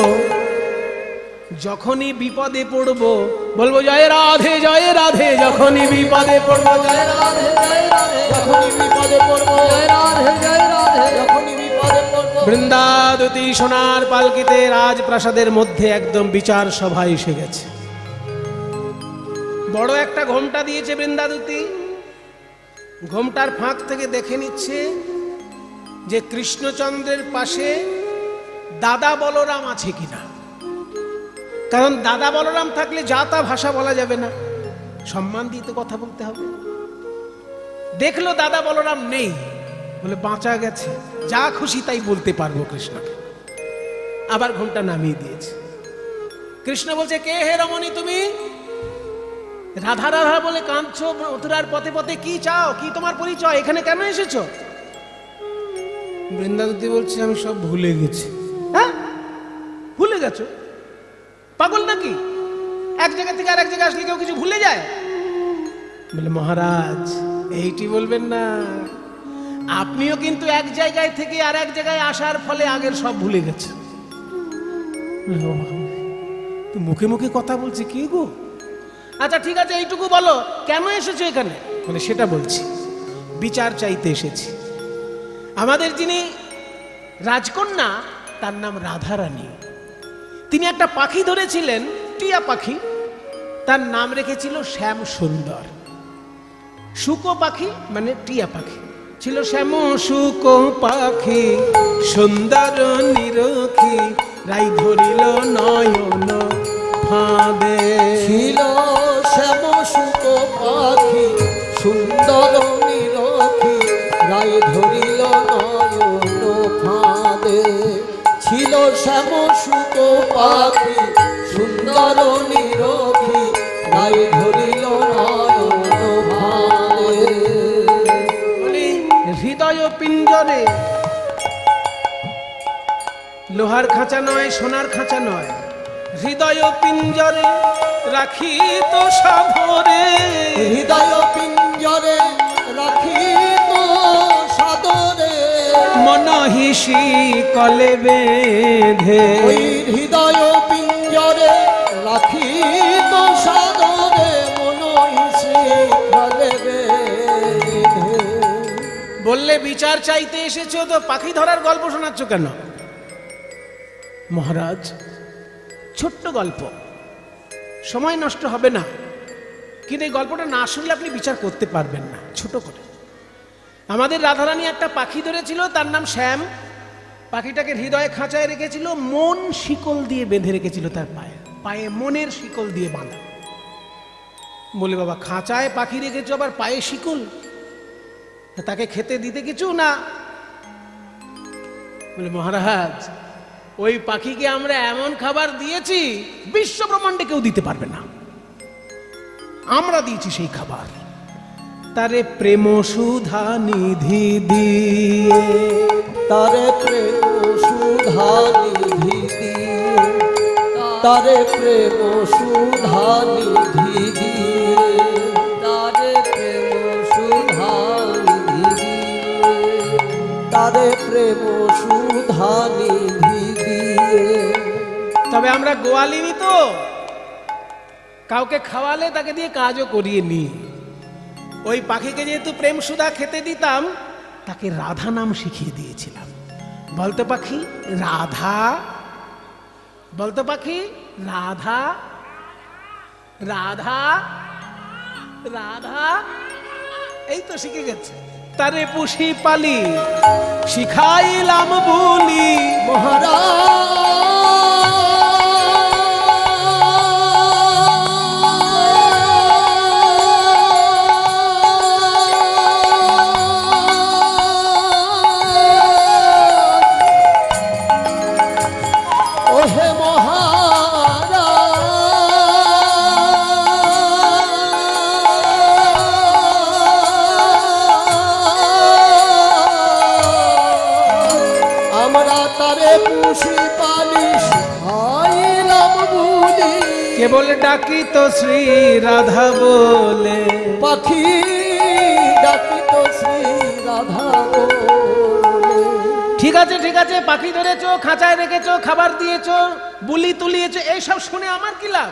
যখনই বিপদে পড়বো বলবো জয় রাধে জয় রাধে, যখনই বিপদে পড়বো জয় রাধে জয় রাধে, যখনই বিপদে পড়বো জয় রাধে জয় রাধে, যখনই বিপদে পড়বো। বৃন্দাদতী সোনার পালকিতে রাজপ্রাসাদের মধ্যে একদম বিচার সভা এসে গেছে। বড় একটা ঘোমটা দিয়েছে বৃন্দাদতী, ঘোমটার ফাঁক থেকে দেখে নিচ্ছে যে কৃষ্ণচন্দ্রের পাশে দাদা বলরাম আছে কিনা। কারণ দাদা বলরাম থাকলে যা তা ভাষা বলা যাবে না, সম্মান দিয়ে তো কথা বলতে হবে। দেখলো দাদা বলরাম নেই, বলে বাঁচা গেছে, যা খুশি তাই বলতে পারবো কৃষ্ণকে। আবার ঘোমটা নামিয়ে দিয়েছে। কৃষ্ণ বলছে, কে হে রমণী তুমি? রাধা রাধা বলে কাঁদছো মথুরার পথে পথে, কি চাও, কি তোমার পরিচয়, এখানে কেন এসেছো? বৃন্দাবতী বলছে, আমি সব ভুলে গেছি। হ্যাঁ, ভুলে গেছো? পাগল নাকি? এক জায়গা থেকে আর এক জায়গায় আসলে কেউ কিছু ভুলে যায়? বলে মহারাজ এইটি বলবেন না, আপনিও কিন্তু এক জায়গায় থেকে আর এক জায়গায় আসার ফলে আগের সব ভুলে গেছে। মুখে মুখে কথা বলছে কি গো? আচ্ছা ঠিক আছে, এইটুকু বলো কেন এসেছো এখানে? মানে সেটা বলছি, বিচার চাইতে এসেছি। আমাদের যিনি রাজকন্যা তার নাম রাধারানী, তিনি একটা পাখি ধরেছিলেন, টিয়া পাখি, তার নাম রেখেছিল শ্যাম সুন্দর। শুকো পাখি মানে টিয়া পাখি ছিল শ্যাম শুকো পাখি, সুন্দর নিরখি, রাই ধরিল নয়ন ফাঁদে। ছিল শ্যাম শুকো পাখি, সুন্দর নিরখি, রায় ধরিল নয়ন ফাঁদে। ছিল শ্যাম শুকো পাখি, সুন্দর নিরখি, রায় পিঞ্জরে, লোহার খাঁচা নয়, সোনার খাঁচা নয়, হৃদয় পিঞ্জরে রাখি তো সাধরে, হৃদয় পিঞ্জরে রাখি তো সাদরে, মন হিসি কলে বেঁধে, ওই হৃদয় পিঞ্জরে রাখি তো সাদরে, মন হিসি কলে বেঁধে। বললে বিচার চাইতে এসেছো তো পাখি ধরার গল্প শোনাচ্ছ কেন? মহারাজ, ছোট্ট গল্প, সময় নষ্ট হবে না, কিন্তু এই গল্পটা না শুনলে আপনি বিচার করতে পারবেন না। ছোট করে, আমাদের রাধারানী একটা পাখি ধরেছিল, তার নাম শ্যাম। পাখিটাকে হৃদয়ে খাঁচায় রেখেছিল, মন শিকল দিয়ে বেঁধে রেখেছিল তার পায়ে, পায়ে মনের শিকল দিয়ে বাঁধা। বলে বাবা, খাঁচায় পাখি রেখেছো আবার পায়ে শিকল, তাকে খেতে দিতে কিছু না? বলে মহারাজ, ওই পাখিকে আমরা এমন খাবার দিয়েছি বিশ্ব ব্রহ্মাণ্ডে কেউ দিতে পারবে না, আমরা দিয়েছি সেই খাবার। তারে প্রেম সুধা নিধি দিয়ে, তারে প্রেম সুধা নিধি দিয়ে, তারে প্রেম সুধা নিধি দিয়ে, তারে প্রেম সুধা নিধি দিয়ে, তারে প্রেম সুধা নিধি দিয়ে। তবে আমরা গোয়ালিনি তো, কাউকে খাওয়ালে তাকে দিয়ে কাজও করিয়ে নিই। ওই পাখিকে যেহেতু প্রেম সুধা খেতে দিতাম, তাকে রাধা নাম শিখিয়ে দিয়েছিলাম। বলতো পাখি রাধা, বলতো পাখি রাধা, রাধা, রাধা, এই তো শিখে গেছে। তারে পুষি পালি শিখাইলাম বলি, কেবল ডাকি তো শ্রী রাধা বলে, পাখি ডাকি তো শ্রী রাধা বলে। ঠিক আছে ঠিক আছে, পাখি ধরেছো, খাঁচায় রেখেছো, খাবার দিয়েছো, বুলি তুলিয়েছো, এইসব শুনে আমার কি লাভ?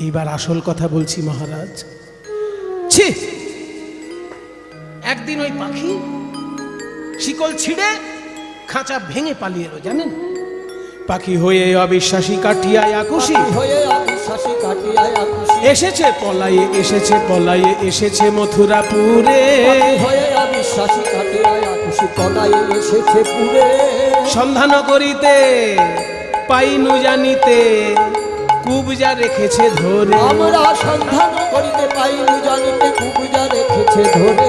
এইবার আসল কথা বলছি মহারাজ। ছি, একদিন ওই পাখি শিকল ছিঁড়ে খাঁচা ভেঙে পালিয়ে এলো, জানেন? পাখি হয়ে অবিশ্বাসী কাটিয়ায় আকুশি, হয়ে অবিশ্বাসী কাটিয়ায় আকুশি, এসেছে পলায়ে, এসেছে পলায়ে, এসেছে মথুরাপুরে, হয়ে অবিশ্বাসী কাটিয়ায় আকুশি, পলায়ে এসেছে পুরে। সন্ধান করিতে পাইনু জানিতে, কুবজা রেখেছে ধরে, আমরা সন্ধান করিতে পাইনু জানিতে, কুবজা রেখেছে ধরে।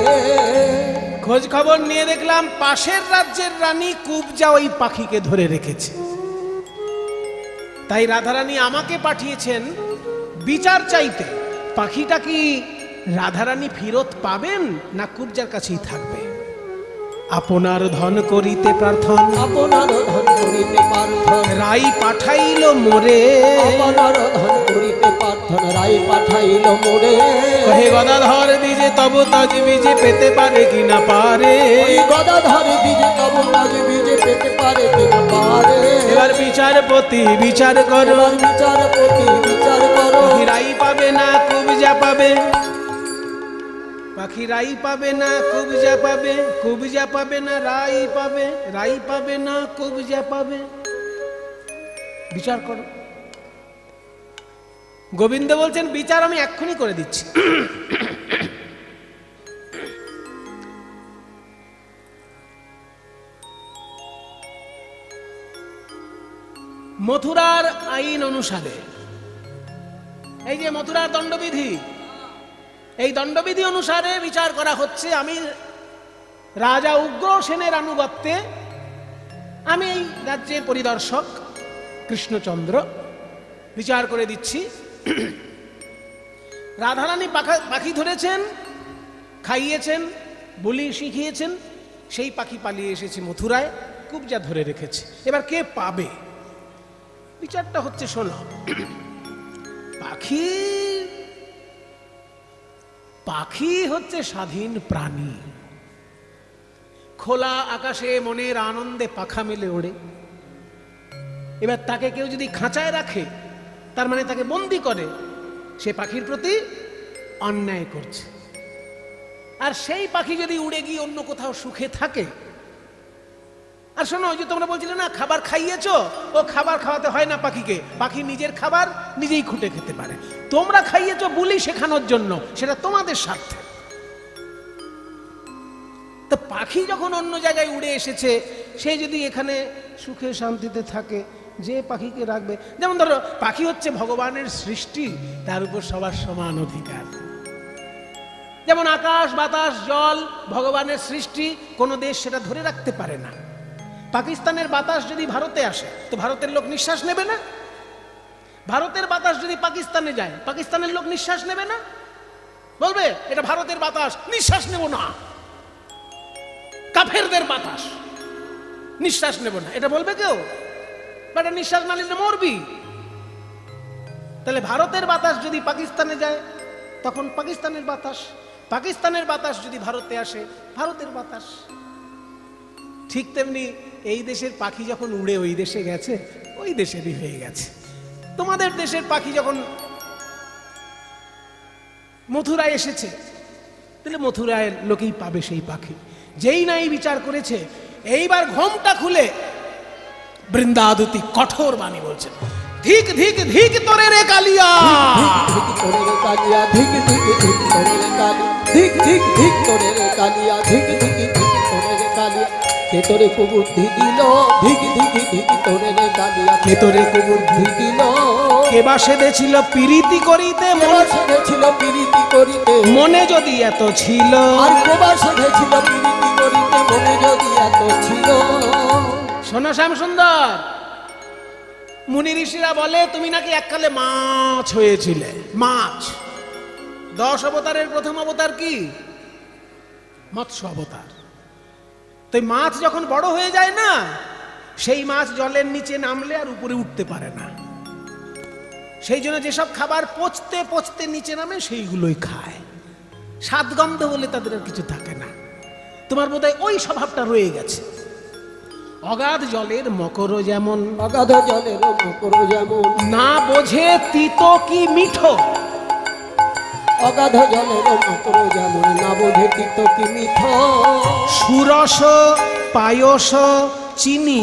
খোঁজ খবর নিয়ে দেখলাম পাশের রাজ্যের রানী কুবজা ওই পাখিকে ধরে রেখেছে। তাই রাধারানী আমাকে পাঠিয়েছেন বিচার চাইতে। পাখিটা কি রাধারানী ফেরত পাবেন না কুবজার কাছেই থাকবে? আপনার ধন করিতে প্রার্থনা, আপনার ধন করিতে প্রার্থনা, রাই পাঠাইল মোরে, আপনার ধন করিতে প্রার্থনা, রাই পাঠাইল মোরে। কহে গদাধর দিজে তব তাজ বিজে পেতে পারে কি না পারে, ওই গদাধর দিজে তব তাজ বিজে পেতে পারে কি না পারে। এবার বিচারপতি বিচার করো, এবার বিচারপতি বিচার করো। পাখি রাই পাবে না কুবজা পাবে, পাখি রাই পাবে না কুবজা পাবে, কুবজা পাবে না রাই পাবে, রাই পাবে না কুবজা পাবে, বিচার করো। গোবিন্দ বলছেন বিচার আমি এক্ষুনি করে দিচ্ছি। মথুরার আইন অনুসারে, এই যে মথুরার দণ্ডবিধি, এই দণ্ডবিধি অনুসারে বিচার করা হচ্ছে। আমি রাজা উগ্রসেনের আনুগত্যে, আমি এই রাজ্যের পরিদর্শক কৃষ্ণচন্দ্র বিচার করে দিচ্ছি। রাধারানী পাখি ধরেছেন, খাইয়েছেন, বুলি শিখিয়েছেন, সেই পাখি পালিয়ে এসেছে মথুরায়, কুবজা ধরে রেখেছে। এবার কে পাবে? বিচারটা হচ্ছে, শোনো, পাখি হচ্ছে স্বাধীন প্রাণী, খোলা আকাশে মনের আনন্দে পাখা মেলে ওড়ে। এবার তাকে কেউ যদি খাঁচায় রাখে, তার মানে তাকে বন্দি করে, সে পাখির প্রতি অন্যায় করছে। আর সেই পাখি যদি উড়ে গিয়ে অন্য কোথাও সুখে থাকে, আর শোনো, ওই যে তোমরা বলছিলে না খাবার খাইয়েছো, ও খাবার খাওয়াতে হয় না পাখিকে, পাখি নিজের খাবার নিজেই খুঁটে খেতে পারে। তোমরা খাইয়েছো বুলি শেখানোর জন্য, সেটা তোমাদের স্বার্থে। তো পাখি যখন অন্য জায়গায় উড়ে এসেছে, সে যদি এখানে সুখে শান্তিতে থাকে, যে পাখিকে রাখবে? যেমন ধরো, পাখি হচ্ছে ভগবানের সৃষ্টি, তার উপর সবার সমান অধিকার। যেমন আকাশ, বাতাস, জল ভগবানের সৃষ্টি, কোনো দেশ সেটা ধরে রাখতে পারে না। পাকিস্তানের বাতাস যদি ভারতে আসে, তো ভারতের লোক নিঃশ্বাস নেবে না? ভারতের বাতাস যদি পাকিস্তানে যায়, পাকিস্তানের লোক নিঃশ্বাস নেবে না? বলবে এটা ভারতের বাতাস, নিঃশ্বাস নেব না। কাফেরদের বাতাস, নিঃশ্বাস নেব না, এটা বলবে কেউ? এটা নিঃশ্বাস না নিলে মরবি। তাহলে ভারতের বাতাস যদি পাকিস্তানে যায়, তখন পাকিস্তানের বাতাস, পাকিস্তানের বাতাস যদি ভারতে আসে, ভারতের বাতাস। ঠিক তেমনি এই দেশের পাখি যখন উড়ে ওই দেশে গেছে, ওই দেশেরই হয়ে গেছে। তোমাদের দেশের পাখি যখন মথুরায় এসেছে, তাহলে মথুরায়ের লোকেই পাবে সেই পাখি। যেই নাই বিচার করেছে, এইবার ঘোমটা খুলে বৃন্দাদুতি কঠোর বাণী বলছেন, ধিক ধিক ধিক তোরে রে কালিয়া, ধিক তোরে রে কালিয়া, ধিক ধিক ধিক তোরে রে কালিয়া, ধিক ধিক ধিক তোরে রে কালিয়া, ধিক ধিক ধিক তোরে রে কালিয়া। কে তোরে কুবুদ্ধি দিল, ধিক ধিক ধিক তোরে রে কালিয়া, কে তোরে কুবুদ্ধি দিল। কে বা সেধেছিল প্রীতি করিতে, মনে সেধেছিল প্রীতি করিতে, মনে যদি এত ছিল। আর কে বা সেধেছিল প্রীতি করিতে, মনে যদি এত ছিল। শোনো শ্যাম সুন্দর, মুনি ঋষিরা বলে তুমি নাকি এককালে মাছ হয়েছিলে। মাছ, 10 অবতারের প্রথম অবতার কি? মৎস্য অবতার। তো মাছ যখন বড় হয়ে যায় না, সেই মাছ জলের নিচে নামলে আর উপরে উঠতে পারে না। সেই জন্য যেসব খাবার পচতে পচতে নিচে নামে, সেইগুলোই খায়। স্বাদ গন্ধ বলে তাদের আর কিছু থাকে না। তোমার বোধহয় ওই স্বভাবটা রয়ে গেছে। অগাধ জলের মকর যেমন, অগাধ জলের মকর যেমন, না বোঝে তিতো কি মিঠো। অগাধ জলের মকর যেমন, না বোঝে তিতো কি মিঠো। সুরস পায়স চিনি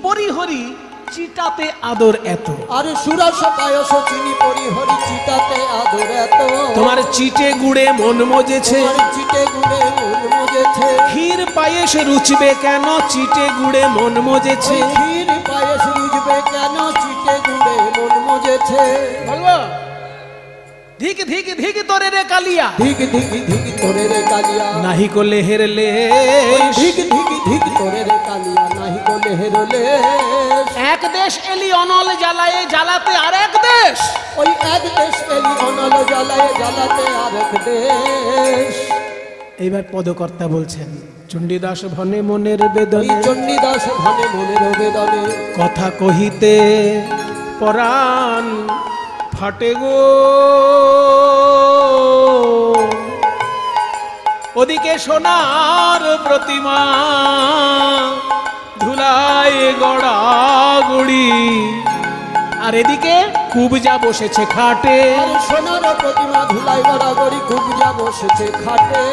পরিহরি, চিটাতে আদর এত। আর সুরস পায়স চিনি পরিহরি, চিটাতে আদর এত। তোমার চিটে গুড়ে মন মজেছে, চিটে গুড়ে মন মজেছে। ক্ষীর পায়েস রুচবে কেন, চিটে গুড়ে মন মজেছে। ক্ষীর পায়েস রুচবে কেন, চিটে গুড়ে মন মজেছে। বলবো, ধিক ধিক ধিক তোরে রে কালিয়া, ধিক ধিক ধিক তোরে রে কালিয়া, নাহি কোলে হেরলে। ধিক ধিক ধিক তোরে রে কালিয়া, নাহি কোলে হেরলে। এক দেশ এলি অনল জ্বালায়ে, জ্বালাতে আর এক দেশ। ওই এক দেশ এলি অনল জ্বালায়ে, জ্বালাতে আর এক দেশ। এইবার পদকর্তা বলছেন, চণ্ডীদাস ভনে মনের বেদনে, চণ্ডীদাস ভনে মনের বেদনে, কথা কহিতে পরাণ ফাটে গো। ওদিকে সোনার প্রতিমা ধুলায় গড়াগড়ি, আর এদিকে কুবজা বসেছে খাটে। আর সোনার প্রতিমা ধুলায় গড়াগড়ি, কুবজা বসেছে খাটে।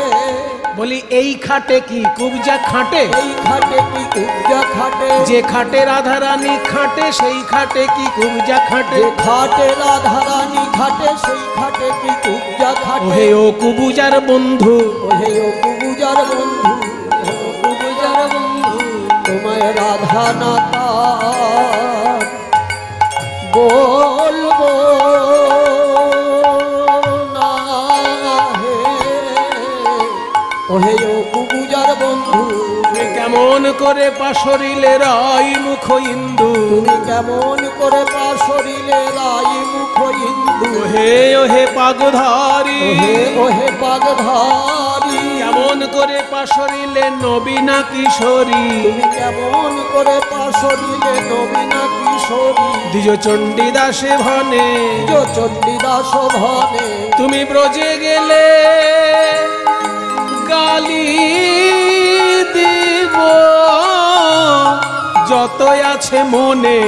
বলি এই খাটে কি কুবজা খাটে? এই খাটে কি কুবজা খাটে? যে খাটে রাধারানী খাটে, সেই খাটে কি কুবজা খাটে? যে খাটে রাধারানী খাটে, সেই খাটে কি কুবজা খাটে? ওহে ও কুবুজার বন্ধু, ওহে ও কুবুজার বন্ধু, ও কুবুজার বন্ধু, তোমায় রাধা নাতা বলবো না হে। ওহে ও কুবুজার বন্ধু, তুমি কেমন করে পাশরিলে রাই মুখ ইন্দু। তুমি কেমন করে পাশরিলে রাই মুখ ইন্দু। ওহে ওহে পাগধারী, ওহে ওহে পাগধারী, কেমন করে পাশরিলে নবীনা কিশোরী, তুমি কেমন করে পাশরিলে নবীনা কিশোরী, দ্বিজ চণ্ডীদাসে ভনে, চণ্ডীদাস ভনে, তুমি ব্রজে গেলে গালি দিব যতই আছে মনে,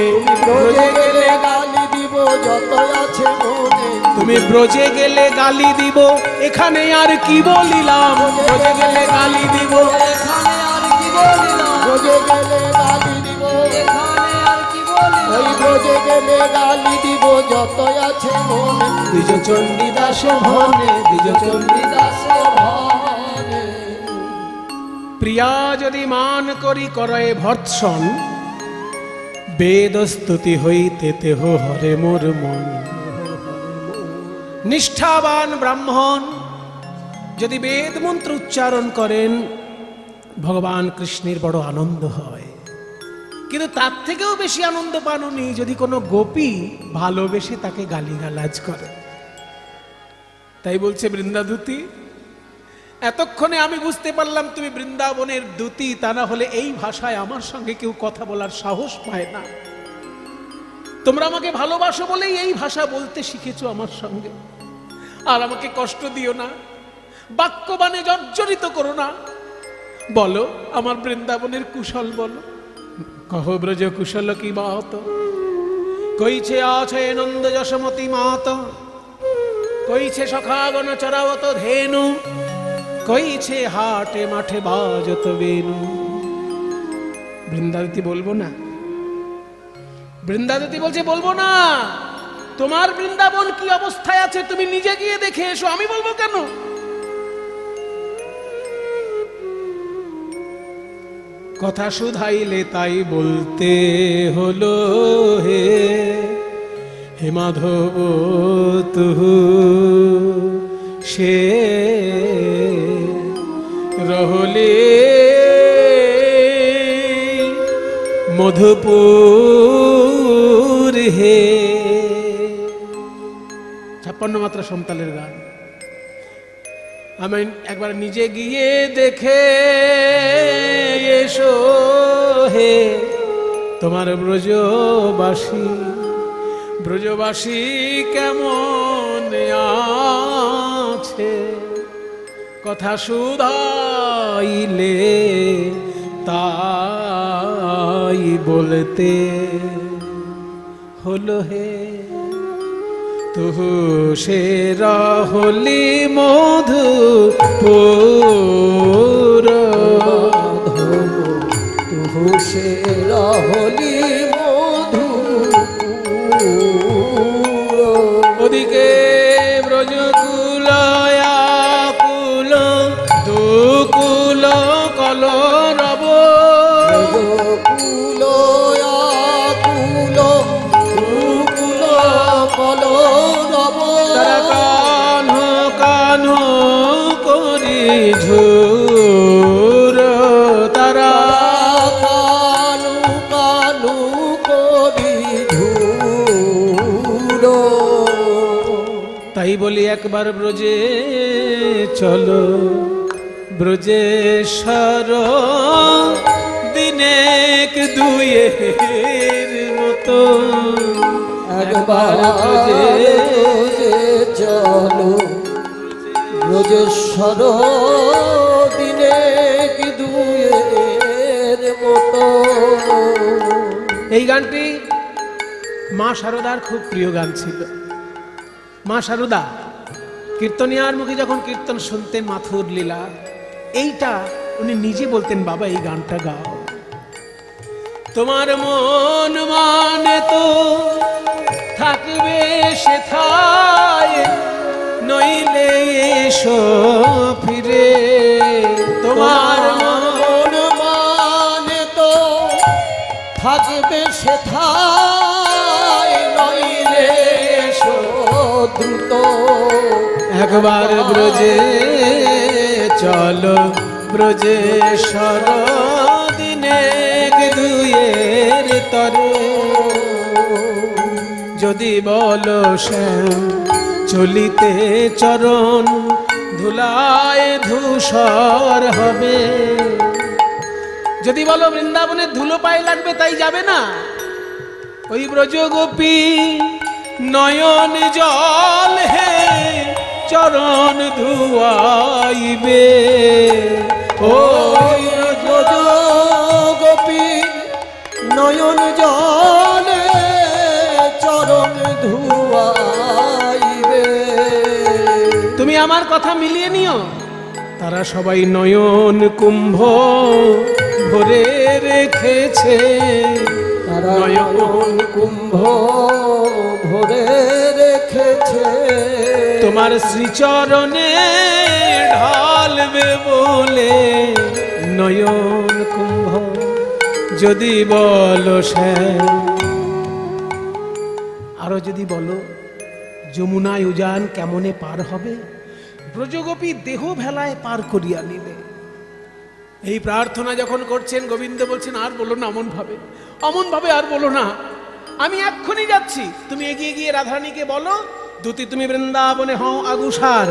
ব্রজে গেলে গালি দিব যত আছে মনে, তুমি ব্রজে গেলে গালি দিব, এখানে আর কি বলিলাম, ব্রজে গেলে গালি দিব, এখানে আর কি বলিলাম, ব্রজে গেলে গালি দিব, এখানে আর কি বলিলাম, ওই ব্রজে গেলে গালি দিব যত আছে মনে, দ্বিজ চণ্ডীদাস ভনে, দ্বিজ চণ্ডীদাস। ভনে। প্রিয়া যদি মান করি করে ভর্ৎসন, বেদ স্তুতি হইতে তেহ হরে মোর মন। নিষ্ঠাবান ব্রাহ্মণ যদি বেদ মন্ত্র উচ্চারণ করেন, ভগবান কৃষ্ণের বড় আনন্দ হয়। কিন্তু তার থেকেও বেশি আনন্দ পান উনি যদি কোনো গোপী ভালোবেসে তাকে গালিগালাজ করে। তাই বলছে বৃন্দাদূতি, এতক্ষণে আমি বুঝতে পারলাম তুমি বৃন্দাবনের দূতি, তা না হলে এই ভাষায় আমার সঙ্গে কেউ কথা বলার সাহস পায় না। তোমরা আমাকে ভালোবাসো বলেই এই ভাষা বলতে শিখেছো আমার সঙ্গে। আর আমাকে কষ্ট দিও না, বাক্যবাণে জর্জরিত করো না। বলো আমার বৃন্দাবনের কুশল বলো, কহ ব্রজ কুশল কি বাত, কইছে আছে নন্দ যশমতি মাত, কইছে সখাগণ চরাবত ধেনু, কইছে হাটে মাঠে বাজত বেনু। বৃন্দাবতী বলবো না? বৃন্দাবতী বলছে বলবো না। তোমার বৃন্দাবন কি অবস্থায় আছে তুমি নিজে গিয়ে দেখে এসো, আমি বলবো কেন? কথা শুধাইলে তাই বলতে হলো হে, হে মাধব তুহু সে রহলে মধুপুর হে। 56 মাত্রা সমতালের গান। আমি একবার নিজে গিয়ে দেখে এসো হে তোমার ব্রজবাসী, ব্রজবাসী কেমন আছে, কথা শুধাইলে তাই বলতে হলো হে। তুহু সে রহলি মধুপুর, তুহু সে রহলি মধুপুর, ওদিকে ব্রজকুল আকুল দুকুল কলরব, কুল আকুল দুকুল কলরব, তারা কানু কানু করি ঝুর, তারা কানু কানু করি ঝুর। তাই বলি একবার ব্রজে চলো, ব্রজেশ্বর দিনেক দুয়ের মতো একবার ব্রজে চলো, ব্রজেশ্বর দিনে কি দুয়ের মতো। এই গানটি মা শারদার খুব প্রিয় গান ছিল। মা শারদা কীর্তনিয়ার মুখে যখন কীর্তন শুনতেন মাথুর লীলা, এইটা উনি নিজে বলতেন, বাবা এই গানটা গাও। তোমার মন মানে তো থাকবে সেথায়, নইলে এসো ফিরে। তোমার মন মানে তো থাকবে সেথায়, নইলে এসো দ্রুত। একবার ব্রজে চলো, ব্রজেশ্বর দিনেক দুয়ের তরে। যদি বলো শ্যাম চলিতে চরণ ধুলায় ধূসর হবে। যদি বলো বৃন্দাবনে ধুলো পায়ে লাগবে তাই যাবে না, ওই ব্রজগোপী নয়ন জল হে চরণ ধুয়াইবে। ওই ব্রজগোপী নয়ন জলে চরণ ধুয়াইবে। তুমি আমার কথা মিলিয়ে নিও, তারা সবাই নয়ন কুম্ভ ভরে রেখেছে। তারা নয়ন কুম্ভ ভরে রেখেছে। তোমার শ্রীচরণে ঢালবে বলে নয়ন কুম্ভ। যদি বলো শ্যাম, আরো যদি বলো যমুনায় উজান কেমনে পার হবে, ব্রজগোপী দেহ ভেলায় পার করিয়া নিলে। এই প্রার্থনা যখন করছেন গোবিন্দ বলছেন আর বলো না অমন ভাবে আর বলো না, আমি এক্ষুনি যাচ্ছি। তুমি এগিয়ে গিয়ে রাধারানীকে বলো, দুতি তুমি বৃন্দাবনে হও আগুসার,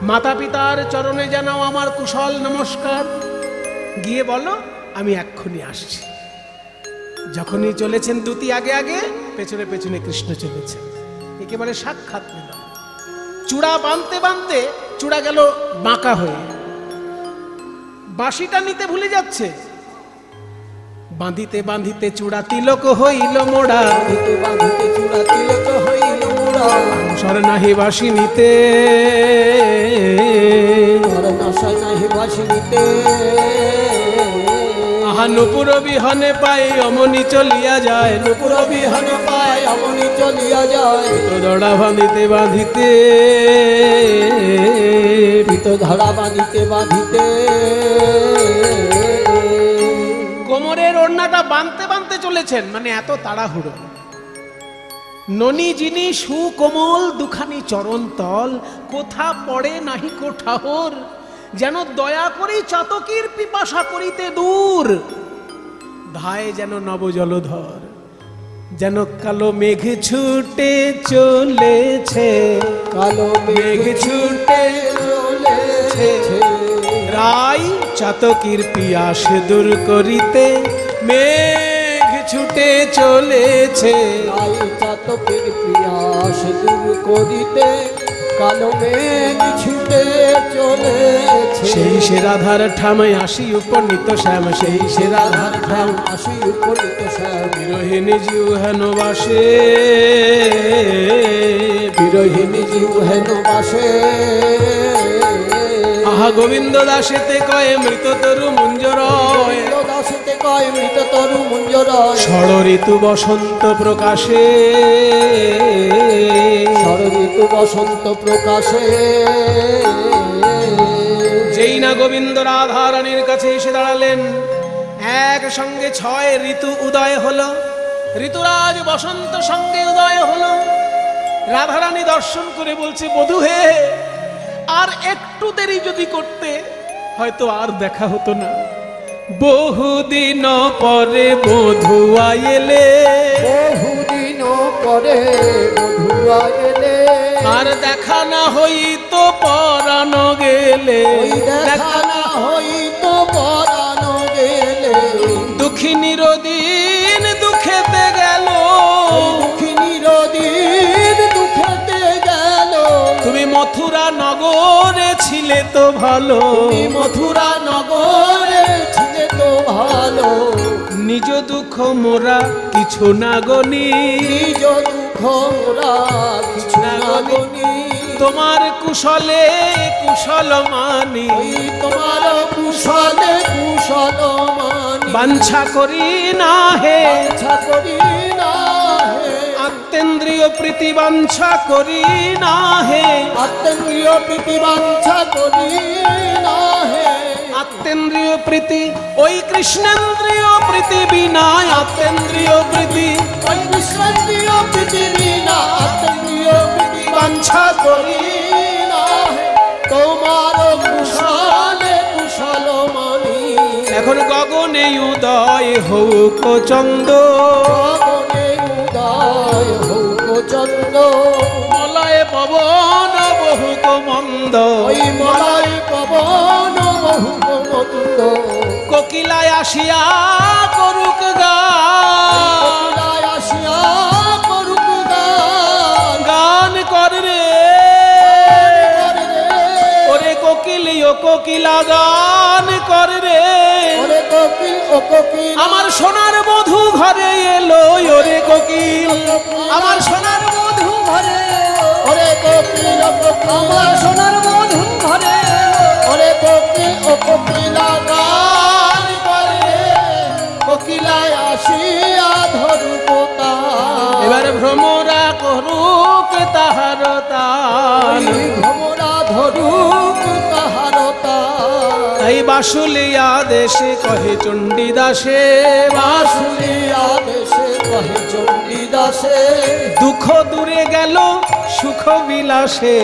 মাতা পিতার চরণে জানাও আমার কুশল নমস্কার। গিয়ে বলো আমি এক্ষুনি আসছি। যখনই চলেছেন দুতি আগে আগে, পেছনে পেছনে কৃষ্ণ চলেছেন, একেবারে সাক্ষাৎ মিলন। চূড়া বাঁধতে বাঁধতে চূড়া গেল বাঁকা হয়ে, বাঁশিটা নিতে ভুলে যাচ্ছে। বাঁধিতে বাঁধিতে চূড়া তিলক হইল মোড়া, বাঁধিতে বাঁধিতে চূড়া তিলক হইল মোড়া। সর নাহি বাঁশি নিতে, নশায় নাহি বাঁশি নিতে। আহা নুপুর বিহনে পাই অমনি চলিয়া যায়, নুপুর বিহনে পাই অমনি চলিয়া যায়। তো দড়া বাঁধিতে বাঁধিতে, পিত ধরা বাঁধিতে বাঁধিতে। কোমরের ওড়নাটা বাঁধতে বাঁধতে চলেছেন, মানে এত তাড়াহুড়ো। ননি যিনি সুকোমল দুখানি চরণ তল, কোথা পড়ে নাহি কোঠাহর। যেন দয়া করি চাতকীর পিপাসা করিতে দূর, ধায় যেন নব জলধর। যেন কালো মেঘ ছুটে চলেছে, কালো মেঘ ছুটে চলেছে। রাই চাতকীর পিয়াস দূর করিতে মেঘ ছুটে চলেছে। রাই চাতকের পিয়াস দূর করিতে কালো মেঘ ছুটে চলেছে। সেই সে রাধার ঠামে আসি উপনীত শ্যাম, সেই সে রাধার ঠাম আসি উপনীত শ্যাম। বিরোহিণী জিউ হেন বাসে, বিরোহিণী জীব হেন বাসে। আহা গোবিন্দ দাসেতে কয়ে মৃত তরু মঞ্জরয়, দাসেতে কয় মৃত তরু মঞ্জরয়। ষড় ঋতু বসন্ত প্রকাশে, ষড় ঋতু বসন্ত প্রকাশে। যেই না গোবিন্দ রাধারানীর কাছে এসে দাঁড়ালেন, এক সঙ্গে 6 ঋতু উদয় হলো। ঋতুরাজ বসন্ত সঙ্গে উদয় হলো। রাধারানী দর্শন করে বলছে, বধূ হে, আর একটু দেরি যদি করতে হয়তো আর দেখা হতো না। বহুদিন পরে বধুয়া এলে, বহুদিন পরে বধুয়া এলে। আর দেখা না হইতো পরাণ গেলে, ওই দেখা না হইতো পরানো গেলে। দুঃখিনীর দিন দুঃখেতে গেল, দুঃখিনীর দিন দুঃখেতে গেল। তুমি মথুরা নগরে ছিলে তো ভালো, তুমি মথুরা নগরে ছিলে তো ভালো। নিজ দুঃখ মোরা কিছু না গনি, নিজ দুঃখ মোরা কিছু না গনি। তোমার কুশলে কুশল মানি, ওই তোমার কুশলে কুশল মানি। বাঞ্ছা করি না হে, বাঞ্ছা করি না হে। আত্মেন্দ্রিয় প্রীতি বাঞ্ছা করি না হে, আত্মেন্দ্রিয় প্রীতি বাঞ্ছা করি না হে। আত্মেন্দ্রিয় প্রীতি ওই কৃষ্ণেন্দ্রিয় প্রীতি বিনা, আত্মেন্দ্রিয় প্রীতি ওই কৃষ্ণেন্দ্রিয় প্রীতি বিনা আত্মেন্দ্রিয় প্রীতি বাঞ্ছা করি না হে। তোমার কুশলে কুশল মানি। এখন গগনে উদয় হৌক চন্দ, গগনে উদয় হৌক চন্দ। মলয়ে পবন বহুক মন্দ, ওই মলয় পবন বহু মন্দ, কোকিলায় আসিয়া করুক গান, কোকিলায় আসিয়া করুক গান, গান কর রে করে রে, ওরে কোকিল ও কোকিলা গান কর রে। ওরে কোকিল ও কোকিল, আমার সোনার বধূ ঘরে এলো ওরে কোকিল, আমার সোনার বধূ ঘরে, ওরে কোকিল ও কোকিল, আমার সোনার বধূ ঘরে ওরে কোকিল ও কোকিলা গান করে, কোকিলায় আসিয়া ধরুক তান। এবার ভ্রমরা করুক তাহার তান, ওই ভ্রমরা ধরুক তাহার তান। তাই বাসুলিয়া দেশে কহে চণ্ডীদাসে, বাঁশুলিয়া দেশে কহে চণ্ডীদাসে, দুঃখ দূরে গেল সুখ বিলাসে,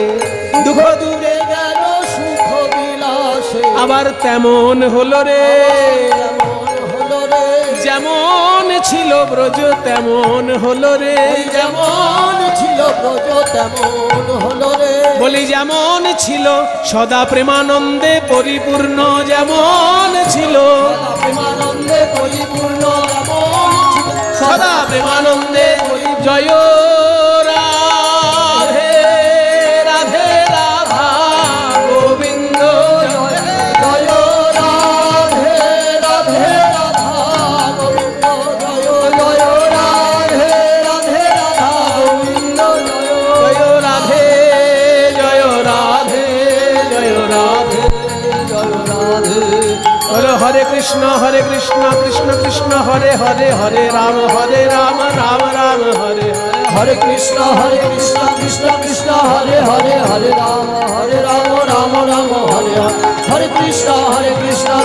দুঃখ দূরে গেল সুখ বিলাসে, আবার তেমন হলো রে, যেমন হলো রে, যেমন ছিল ব্রজ তেমন হলো রে, যেমন ছিল ব্রজ তেমন হলো রে, বলি যেমন ছিল সদা প্রেমানন্দে পরিপূর্ণ, যেমন ছিল প্রেমানন্দে পরিপূর্ণ, যেমন ছিল সদা প্রেমানন্দে জয় রাধে রাধে রাধা গোবিন্দ জয়। জয় রাধে রাধে রাধা গোবিন্দ জয়, জয় রাধে রাধে রাধা গোবিন্দ জয়, জয় রাধে জয় রাধে জয় রাধে জয় রাধে। বলো হরে কৃষ্ণ কৃষ্ণ কৃষ্ণ হরে হরে, হরে রাম রাম রাম হরে হরে। হরে কৃষ্ণ কৃষ্ণ কৃষ্ণ হরে হরে, হরে রাম রাম রাম হরে হরে। হরে কৃষ্ণ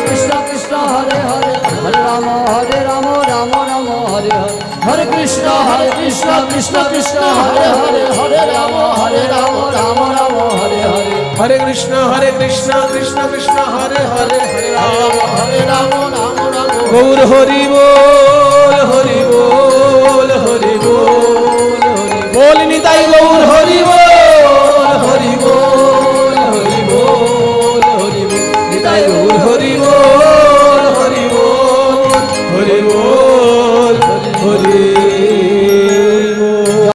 কৃষ্ণ কৃষ্ণ হরে হরে, হরে রাম রাম রাম হরে হরে। হরে কৃষ্ণ কৃষ্ণ কৃষ্ণ হরে হরে, হরে রাম রাম রাম হরে হরে। হরে কৃষ্ণ কৃষ্ণ কৃষ্ণ হরে হরে, হরে রাম হরে রাম রাম রাম। গৌর হরি বল হরি বল হরি বল হরি বল নিতাই গৌর হরি